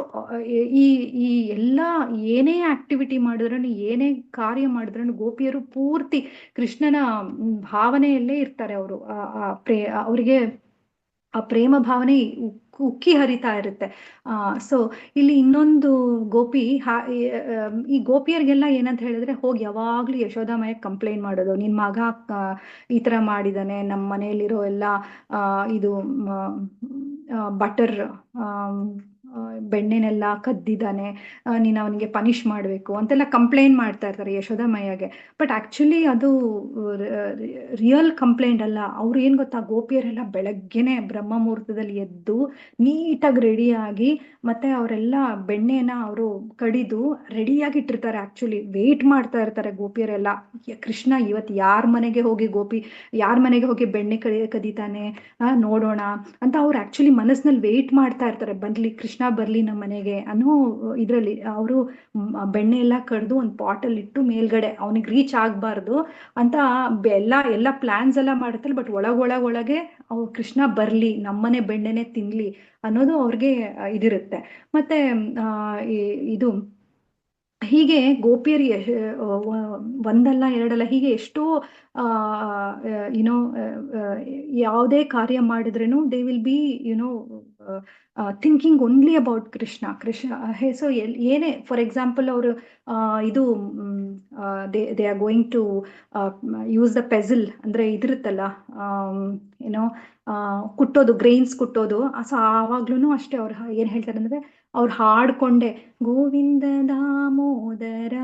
ಈ ಎಲ್ಲ ಏನೇ ಆಕ್ಟಿವಿಟಿ ಮಾಡಿದ್ರು, ಏನೇ ಕಾರ್ಯ ಮಾಡಿದ್ರು ಗೋಪಿಯರು ಪೂರ್ತಿ ಕೃಷ್ಣನ ಭಾವನೆಯಲ್ಲೇ ಇರ್ತಾರೆ. ಅವರು ಅವರಿಗೆ ಆ ಪ್ರೇಮ ಭಾವನೆ ಉಕ್ಕಿ ಹರಿತಾ ಇರುತ್ತೆ. ಸೊ ಇಲ್ಲಿ ಇನ್ನೊಂದು ಗೋಪಿ, ಈ ಗೋಪಿಯರಿಗೆಲ್ಲ ಏನಂತ ಹೇಳಿದ್ರೆ, ಹೋಗಿ ಯಾವಾಗ್ಲೂ ಯಶೋದಾಮಯ್ಯ ಕಂಪ್ಲೇಂಟ್ ಮಾಡೋದು, ನಿನ್ ಮಗ ಈ ತರ ಮಾಡಿದಾನೆ, ನಮ್ಮ ಮನೆಯಲ್ಲಿರೋ ಎಲ್ಲ ಇದು ಬಟರ್ ಬೆಣ್ಣೆನೆಲ್ಲ ಕದ್ದಿದ್ದಾನೆ, ನೀನು ಅವನಿಗೆ ಪನಿಷ್ ಮಾಡಬೇಕು ಅಂತೆಲ್ಲ ಕಂಪ್ಲೇಂಟ್ ಮಾಡ್ತಾ ಇರ್ತಾರೆ ಯಶೋದಾಮಯ್ಯಗೆ. ಬಟ್ ಆಕ್ಚುಲಿ ಅದು ರಿಯಲ್ ಕಂಪ್ಲೇಂಟ್ ಅಲ್ಲ. ಅವ್ರು ಏನ್ ಗೊತ್ತಾ, ಗೋಪಿಯರೆಲ್ಲ ಬೆಳಗ್ಗೆನೆ ಬ್ರಹ್ಮ ಮುಹೂರ್ತದಲ್ಲಿ ಎದ್ದು ನೀಟಾಗಿ ರೆಡಿಯಾಗಿ, ಮತ್ತೆ ಅವರೆಲ್ಲ ಬೆಣ್ಣೆನ ಅವರು ಕಡಿದು ರೆಡಿಯಾಗಿ ಇಟ್ಟಿರ್ತಾರೆ. ಆಕ್ಚುಲಿ ವೇಟ್ ಮಾಡ್ತಾ ಇರ್ತಾರೆ ಗೋಪಿಯರೆಲ್ಲ, ಕೃಷ್ಣ ಇವತ್ತು ಯಾರ ಮನೆಗೆ ಹೋಗಿ ಬೆಣ್ಣೆ ಕದೀತಾನೆ ನೋಡೋಣ ಅಂತ ಅವ್ರು ಆಕ್ಚುಲಿ ಮನಸ್ಸಿನಲ್ಲಿ ವೇಟ್ ಮಾಡ್ತಾ ಇರ್ತಾರೆ, ಕೃಷ್ಣ ಬರ್ಲಿ ನಮ್ಮ ಮನೆಗೆ ಅನ್ನೋ ಇದ್ರಲ್ಲಿ. ಅವರು ಬೆಣ್ಣೆ ಎಲ್ಲ ಕಡ್ದು ಒಂದು ಪಾಟಲ್ಲಿ ಇಟ್ಟು ಮೇಲ್ಗಡೆ ಅವನಿಗೆ ರೀಚ್ ಆಗ್ಬಾರ್ದು ಅಂತ ಎಲ್ಲ ಪ್ಲಾನ್ಸ್ ಎಲ್ಲ ಮಾಡ್ತಾರೆ. ಬಟ್ ಒಳಗೆ ಕೃಷ್ಣ ಬರ್ಲಿ, ನಮ್ಮನೆ ಬೆಣ್ಣೆನೆ ತಿನ್ಲಿ ಅನ್ನೋದು ಅವ್ರಿಗೆ ಇದಿರುತ್ತೆ. ಮತ್ತೆ ಇದು ಹೀಗೆ ಗೋಪಿಯರು ಒಂದಲ್ಲ ಎರಡಲ್ಲ ಹೀಗೆ ಎಷ್ಟೋ ಯುನೋ ಯಾವುದೇ ಕಾರ್ಯ ಮಾಡಿದ್ರೇನು they will be you know thinking only about Krishna so ಏನೇ ಫಾರ್ ಎಕ್ಸಾಂಪಲ್ ಅವರು ಇದು they are going to use the pestle ಅಂದ್ರೆ ಇದಿರುತ್ತಲ್ಲ ಏನೋ ಕುಟ್ಟೋದು ಗ್ರೈನ್ಸ್ ಕುಟ್ಟೋದು. ಸೊ ಆವಾಗ್ಲೂ ಅಷ್ಟೇ ಅವ್ರು ಏನ್ ಹೇಳ್ತಾರೆ ಅಂದ್ರೆ ಅವ್ರು ಹಾಡ್ಕೊಂಡೆ ಗೋವಿಂದ ದಾಮೋದರ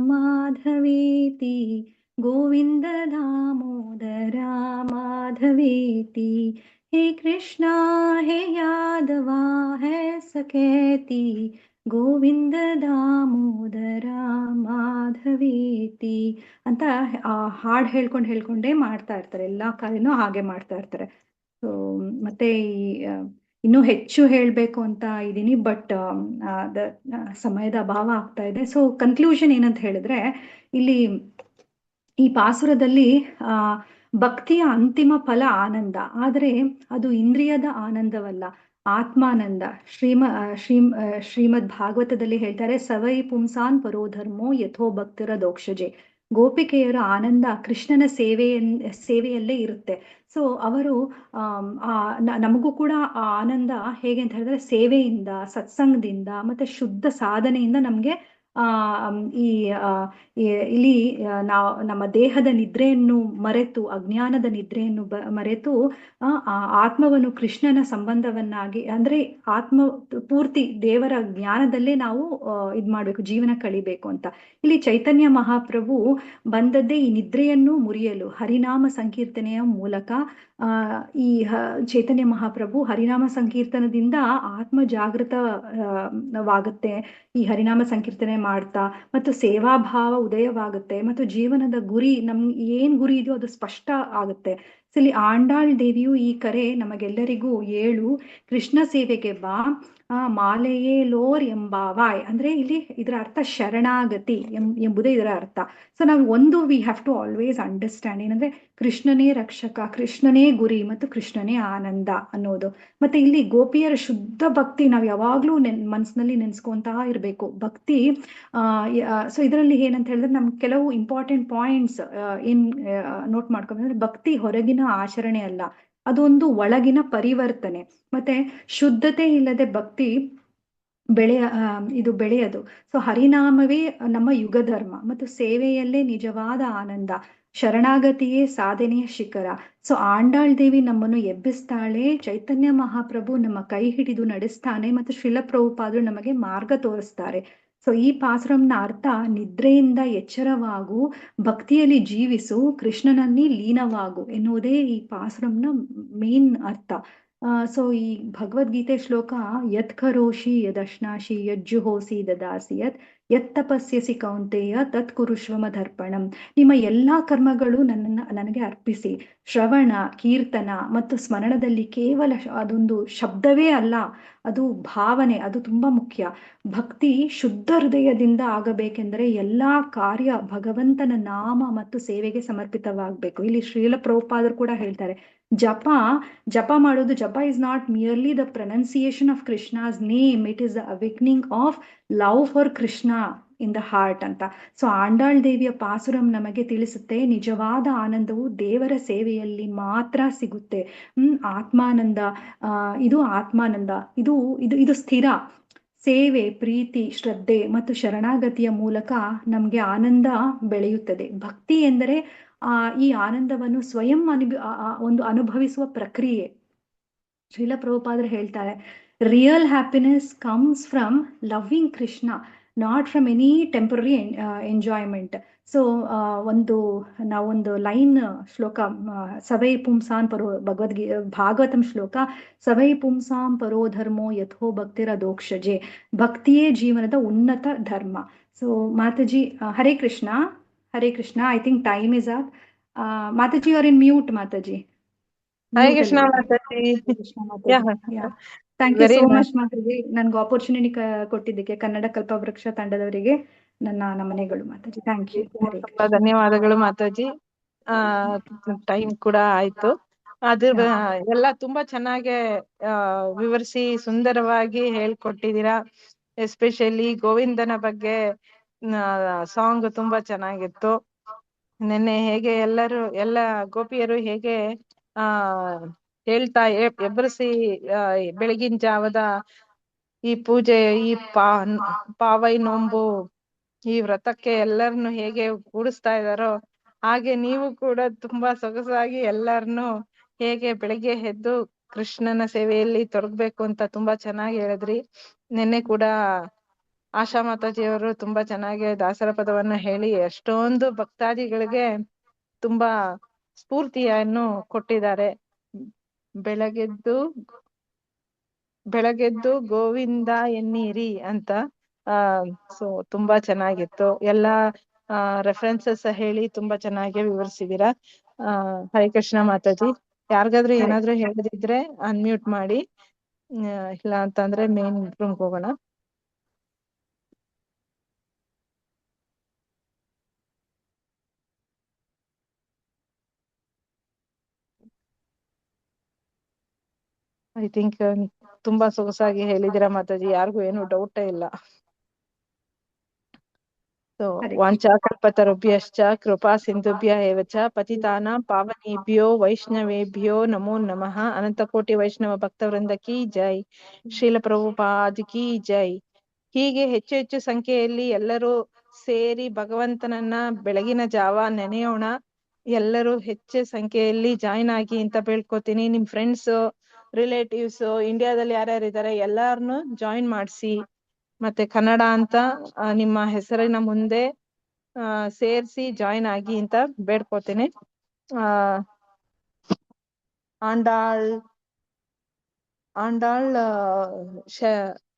ಮಾಧವೇತಿ ಗೋವಿಂದ ದಾಮೋದರ ಮಾಧವೇತಿ ಹೇ ಕೃಷ್ಣ ಹೇ ಯಾದವ ಹೇ ಸಖೇತಿ ಗೋವಿಂದ ದಾಮೋದರ ಮಾಧವೇತಿ ಅಂತ ಹಾಡು ಹೇಳ್ಕೊಂಡೇ ಮಾಡ್ತಾ ಇರ್ತಾರೆ. ಎಲ್ಲಾ ಕಾರ್ಯನೂ ಹಾಗೆ ಮಾಡ್ತಾ ಇರ್ತಾರೆ. ಸೊ ಮತ್ತೆ ಈ ಇನ್ನೂ ಹೆಚ್ಚು ಹೇಳಬೇಕು ಅಂತ ಇದ್ದೀನಿ, ಬಟ್ ಸಮಯದ ಅಭಾವ ಆಗ್ತಾ ಇದೆ. ಸೊ ಕನ್ಕ್ಲೂಷನ್ ಏನಂತ ಹೇಳಿದ್ರೆ, ಇಲ್ಲಿ ಈ ಪಾಸುರದಲ್ಲಿ ಭಕ್ತಿಯ ಅಂತಿಮ ಫಲ ಆನಂದ, ಆದರೆ ಅದು ಇಂದ್ರಿಯದ ಆನಂದವಲ್ಲ, ಆತ್ಮಾನಂದ. ಶ್ರೀಮದ್ ಭಾಗವತದಲ್ಲಿ ಹೇಳ್ತಾರೆ, ಸವೈ ಪುಂಸಾನ್ ಪರೋಧರ್ಮೋ ಯಥೋ ಭಕ್ತರ ದೋಕ್ಷಜೆ. ಗೋಪಿಕೆಯರ ಆನಂದ ಕೃಷ್ಣನ ಸೇವೆಯಲ್ಲೇ ಇರುತ್ತೆ. ಸೊ ಅವರು ನಮಗೂ ಕೂಡ ಆ ಆನಂದ ಹೇಗೆ ಅಂತ ಹೇಳಿದ್ರೆ ಸೇವೆಯಿಂದ, ಸತ್ಸಂಗದಿಂದ ಮತ್ತೆ ಶುದ್ಧ ಸಾಧನೆಯಿಂದ ನಮ್ಗೆ ಇಲ್ಲಿ ನಾವು ನಮ್ಮ ದೇಹದ ನಿದ್ರೆಯನ್ನು ಮರೆತು, ಅಜ್ಞಾನದ ನಿದ್ರೆಯನ್ನು ಮರೆತು ಆತ್ಮವನ್ನು ಕೃಷ್ಣನ ಸಂಬಂಧವನ್ನಾಗಿ, ಅಂದ್ರೆ ಆತ್ಮ ಪೂರ್ತಿ ದೇವರ ಜ್ಞಾನದಲ್ಲೇ ನಾವು ಇದ್ ಮಾಡ್ಬೇಕು, ಜೀವನ ಕಳಿಬೇಕು ಅಂತ. ಇಲ್ಲಿ ಚೈತನ್ಯ ಮಹಾಪ್ರಭು ಬಂದದ್ದೇ ಈ ನಿದ್ರೆಯನ್ನು ಮುರಿಯಲು. ಹರಿನಾಮ ಸಂಕೀರ್ತನೆಯ ಮೂಲಕ ಈ ಚೈತನ್ಯ ಮಹಾಪ್ರಭು ಹರಿನಾಮ ಸಂಕೀರ್ತನದಿಂದ ಆತ್ಮ ಜಾಗೃತವಾಗುತ್ತೆ. ಈ ಹರಿನಾಮ ಸಂಕೀರ್ತನೆ ಮಾಡ್ತಾ ಮತ್ತು ಸೇವಾಭಾವ ಉದಯವಾಗುತ್ತೆ ಮತ್ತು ಜೀವನದ ಗುರಿ, ಏನ್ ಗುರಿ ಇದೆಯೋ ಅದು ಸ್ಪಷ್ಟ ಆಗುತ್ತೆ. ಸೊ ಇಲ್ಲಿ ಆಂಡಾಳ್ ದೇವಿಯು ಈ ಕರೆ ನಮಗೆಲ್ಲರಿಗೂ ಏಳು ಕೃಷ್ಣ ಸೇವೆಗೆ ಬಾ, ಮಾಲೆಯೇ ಲೋರ್ ಎಂಬಾವಾಯ್, ಅಂದ್ರೆ ಇಲ್ಲಿ ಇದರ ಅರ್ಥ ಶರಣಾಗತಿ ಎಂಬುದೇ ಇದರ ಅರ್ಥ. ಸೊ ನಾವು we have to always understand ಏನಂದ್ರೆ ಕೃಷ್ಣನೇ ರಕ್ಷಕ, ಕೃಷ್ಣನೇ ಗುರಿ ಮತ್ತು ಕೃಷ್ಣನೇ ಆನಂದ ಅನ್ನೋದು. ಮತ್ತೆ ಇಲ್ಲಿ ಗೋಪಿಯರ ಶುದ್ಧ ಭಕ್ತಿ ನಾವು ಯಾವಾಗ್ಲೂ ಮನಸ್ಸಿನಲ್ಲಿ ನೆನ್ಸ್ಕೊಂತಾ ಇರ್ಬೇಕು. ಭಕ್ತಿ ಸೊ ಇದರಲ್ಲಿ ಏನಂತ ಹೇಳಿದ್ರೆ ನಮ್ಗೆ ಕೆಲವು ಇಂಪಾರ್ಟೆಂಟ್ ಪಾಯಿಂಟ್ಸ್ ಏನ್ ನೋಟ್ ಮಾಡ್ಕೊಂಡ್ರೆ, ಭಕ್ತಿ ಹೊರಗಿನ ಆಚರಣೆ ಅಲ್ಲ, ಅದೊಂದು ಒಳಗಿನ ಪರಿವರ್ತನೆ. ಮತ್ತೆ ಶುದ್ಧತೆ ಇಲ್ಲದೆ ಭಕ್ತಿ ಬೆಳೆಯದು. ಸೊ ಹರಿನಾಮವೇ ನಮ್ಮ ಯುಗ ಧರ್ಮ ಮತ್ತು ಸೇವೆಯಲ್ಲೇ ನಿಜವಾದ ಆನಂದ, ಶರಣಾಗತಿಯೇ ಸಾಧನೆಯ ಶಿಖರ. ಸೊ ಆಂಡಾಳ್ ದೇವಿ ನಮ್ಮನ್ನು ಎಬ್ಬಿಸ್ತಾಳೆ, ಚೈತನ್ಯ ಮಹಾಪ್ರಭು ನಮ್ಮ ಕೈ ಹಿಡಿದು ನಡೆಸ್ತಾನೆ ಮತ್ತು ಶ್ರೀಲ ಪ್ರಭುಪಾದರು ನಮಗೆ ಮಾರ್ಗ ತೋರಿಸ್ತಾರೆ. ಸೊ ಈ ಪಾಸುರಂನ ಅರ್ಥ ನಿದ್ರೆಯಿಂದ ಎಚ್ಚರವಾಗು, ಭಕ್ತಿಯಲ್ಲಿ ಜೀವಿಸು, ಕೃಷ್ಣನಲ್ಲಿ ಲೀನವಾಗು ಎನ್ನುವುದೇ ಈ ಪಾಸುರಂನ ಮೇನ್ ಅರ್ಥ. ಸೊ ಈ ಭಗವದ್ಗೀತೆ ಶ್ಲೋಕ ಯತ್ ಕರೋಷಿ ಯದಶ್ನಾಶಿ ಯಜ್ಜುಹೋಸಿ ದದಾಸಿ ಯತ್ ತಪಸ್ಯಸಿ ಕೌಂತೆಯ ತತ್ ಕುರುಶ್ವ ಮದರ್ಪಣಂ. ನಿಮ್ಮ ಎಲ್ಲಾ ಕರ್ಮಗಳು ನನಗೆ ಅರ್ಪಿಸಿ. ಶ್ರವಣ, ಕೀರ್ತನ ಮತ್ತು ಸ್ಮರಣದಲ್ಲಿ ಕೇವಲ ಅದೊಂದು ಶಬ್ದವೇ ಅಲ್ಲ, ಅದು ಭಾವನೆ, ಅದು ತುಂಬಾ ಮುಖ್ಯ. ಭಕ್ತಿ ಶುದ್ಧ ಹೃದಯದಿಂದ ಆಗಬೇಕೆಂದರೆ ಎಲ್ಲಾ ಕಾರ್ಯ ಭಗವಂತನ ನಾಮ ಮತ್ತು ಸೇವೆಗೆ ಸಮರ್ಪಿತವಾಗಬೇಕು. ಇಲ್ಲಿ ಶ್ರೀಲ ಪ್ರಭುಪಾದರು ಕೂಡ ಹೇಳ್ತಾರೆ, ಜಪ ಮಾಡೋದು, ಜಪ is not merely the pronunciation of Krishna's name, it is the awakening of love for Krishna in the heart ಅಂತ. ಸೊ ಆಂಡಾಳ್ ದೇವಿಯ ಪಾಸುರಂ ನಮಗೆ ತಿಳಿಸುತ್ತೆ, ನಿಜವಾದ ಆನಂದವು ದೇವರ ಸೇವೆಯಲ್ಲಿ ಮಾತ್ರ ಸಿಗುತ್ತೆ. ಆತ್ಮಾನಂದ, ಇದು ಆತ್ಮಾನಂದ, ಇದು ಸ್ಥಿರ. ಸೇವೆ, ಪ್ರೀತಿ, ಶ್ರದ್ಧೆ ಮತ್ತು ಶರಣಾಗತಿಯ ಮೂಲಕ ನಮ್ಗೆ ಆನಂದ ಬೆಳೆಯುತ್ತದೆ. ಭಕ್ತಿ ಎಂದರೆ ಈ ಆನಂದವನ್ನು ಸ್ವಯಂ ಒಂದು ಅನುಭವಿಸುವ ಪ್ರಕ್ರಿಯೆ. ಶ್ರೀಲ ಪ್ರಭುಪಾದರು ಹೇಳ್ತಾರೆ, real happiness comes from loving Krishna, not from any temporary enjoyment. So ನಾವೊಂದು ಲೈನ್ ಶ್ಲೋಕ, ಸವೈ ಪುಂಸಾನ್ ಪರೋ, ಭಾಗವತಂ ಶ್ಲೋಕ, ಸವೈ ಪುಂಸಾಂ ಪರೋ ಧರ್ಮೋ ಯಥೋ ಭಕ್ತಿರ ದೋಕ್ಷಜೆ. ಭಕ್ತಿಯೇ ಜೀವನದ ಉನ್ನತ ಧರ್ಮ. So Mataji, Hare Krishna. Hare Krishna. I think time is up. Mataji, you are in mute, Mataji. Hare Krishna, Mataji. Yeah. Thank you so much, Mataji. ನನಗೆ opportunity ಕೊಟ್ಟಿದ್ದಕ್ಕೆ ಕನ್ನಡ ಕಲ್ಪವೃಕ್ಷ ತಂಡದವರಿಗೆ ನನ್ನ ನಮನೆಗಳು, ಮಾತಾಜಿ. Thank you. ತುಂಬಾ ಧನ್ಯವಾದಗಳು ಮಾತಾಜಿ. ಟೈಮ್ ಕೂಡ ಆಯ್ತು. ಅದ್ರ ಎಲ್ಲ ತುಂಬಾ ಚೆನ್ನಾಗಿ ವಿವರಿಸಿ ಸುಂದರವಾಗಿ ಹೇಳ್ಕೊಟ್ಟಿದ್ದೀರಾ. ಎಸ್ಪೆಷಲಿ ಗೋವಿಂದನ ಬಗ್ಗೆ ಸಾಂಗ್ ತುಂಬಾ ಚೆನ್ನಾಗಿತ್ತು. ನಿನ್ನೆ ಹೇಗೆ ಎಲ್ಲ ಗೋಪಿಯರು ಹೇಗೆ ಆ ಹೇಳ್ತಾ ಎಬ್ಬರಿಸಿ ಬೆಳಗಿನ ಜಾವದ ಈ ಪೂಜೆ, ಈ ಪಾವೈ ನೋಂಬು, ಈ ವ್ರತಕ್ಕೆ ಎಲ್ಲರನ್ನು ಹೇಗೆ ಕೂಡಿಸ್ತಾ ಇದಾರೋ ಹಾಗೆ ನೀವು ಕೂಡ ತುಂಬಾ ಸೊಗಸಾಗಿ ಎಲ್ಲರನ್ನು ಹೇಗೆ ಬೆಳಿಗ್ಗೆ ಎದ್ದು ಕೃಷ್ಣನ ಸೇವೆಯಲ್ಲಿ ತೊಡಗ್ಬೇಕು ಅಂತ ತುಂಬಾ ಚೆನ್ನಾಗಿ ಹೇಳಿದ್ರಿ. ನಿನ್ನೆ ಕೂಡ ಆಶಾ ಮಾತಾಜಿಯವರು ತುಂಬಾ ಚೆನ್ನಾಗಿ ದಾಸರ ಪದವನ್ನ ಹೇಳಿ ಎಷ್ಟೊಂದು ಭಕ್ತಾದಿಗಳಿಗೆ ತುಂಬಾ ಸ್ಫೂರ್ತಿಯನ್ನು ಕೊಟ್ಟಿದ್ದಾರೆ. ಬೆಳಗೆದ್ದು ಗೋವಿಂದ ಎನ್ನೀರಿ ಅಂತ. ಸೊ ತುಂಬಾ ಚೆನ್ನಾಗಿತ್ತು. ಎಲ್ಲಾ ರೆಫರೆನ್ಸಸ್ ಹೇಳಿ ತುಂಬಾ ಚೆನ್ನಾಗಿ ವಿವರಿಸಿದೀರಾ. ಹರಿಕೃಷ್ಣ ಮಾತಾಜಿ. ಯಾರಿಗಾದ್ರೂ ಏನಾದ್ರೂ ಹೇಳದಿದ್ರೆ ಅನ್ಮ್ಯೂಟ್ ಮಾಡಿ, ಇಲ್ಲ ಅಂತಂದ್ರೆ ಮೇನ್ ರೂಮ್ಗೆ ಹೋಗೋಣ. ಐ ಥಿಂಕ್ ತುಂಬಾ ಸೊಗಸಾಗಿ ಹೇಳಿದಿರಾ ಮಾತಾಜಿ, ಯಾರಿಗೂ ಏನು ಡೌಟೇ ಇಲ್ಲ. ಸೊ ವಾಂಚಾಕಲ್ಪತರುಭ್ಯಶ್ಚ ಕೃಪಾ ಸಿಂಧುಭ್ಯ ಏವ ಚ ಪತಿತಾನಾಂ ಪಾವನೇಭ್ಯೋ ವೈಷ್ಣವೇಭ್ಯೋ ನಮೋ ನಮಃ. ಅನಂತಕೋಟಿ ವೈಷ್ಣವ ಭಕ್ತವೃಂದ ಕಿ ಜೈ. ಶ್ರೀಲ ಪ್ರಭುಪಾದ್ ಕಿ ಜೈ. ಹೀಗೆ ಹೆಚ್ಚು ಹೆಚ್ಚು ಸಂಖ್ಯೆಯಲ್ಲಿ ಎಲ್ಲರೂ ಸೇರಿ ಭಗವಂತನನ್ನ ಬೆಳಗಿನ ಜಾವ ನೆನೆಯೋಣ. ಎಲ್ಲರೂ ಹೆಚ್ಚು ಸಂಖ್ಯೆಯಲ್ಲಿ ಜಾಯಿನ್ ಆಗಿ ಅಂತ ಬೇಡ್ಕೋತೀನಿ. ನಿಮ್ ಫ್ರೆಂಡ್ಸ್, ರಿಲೇಟಿವ್ಸ್, ಇಂಡಿಯಾದಲ್ಲಿ ಯಾರ್ಯಾರು ಇದಾರೆ ಎಲ್ಲಾರನ್ನು ಜಾಯಿನ್ ಮಾಡಿಸಿ. ಮತ್ತೆ ಕನ್ನಡ ಅಂತ ನಿಮ್ಮ ಹೆಸರಿನ ಮುಂದೆ ಸೇರಿಸಿ ಜಾಯಿನ್ ಆಗಿ ಅಂತ ಬೇಡ್ಕೋತೀನಿ. ಆಂಡಾಳ್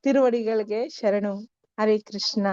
ತಿರುವಡಿಗಳಿಗೆ ಶರಣು. ಹರೇ ಕೃಷ್ಣ.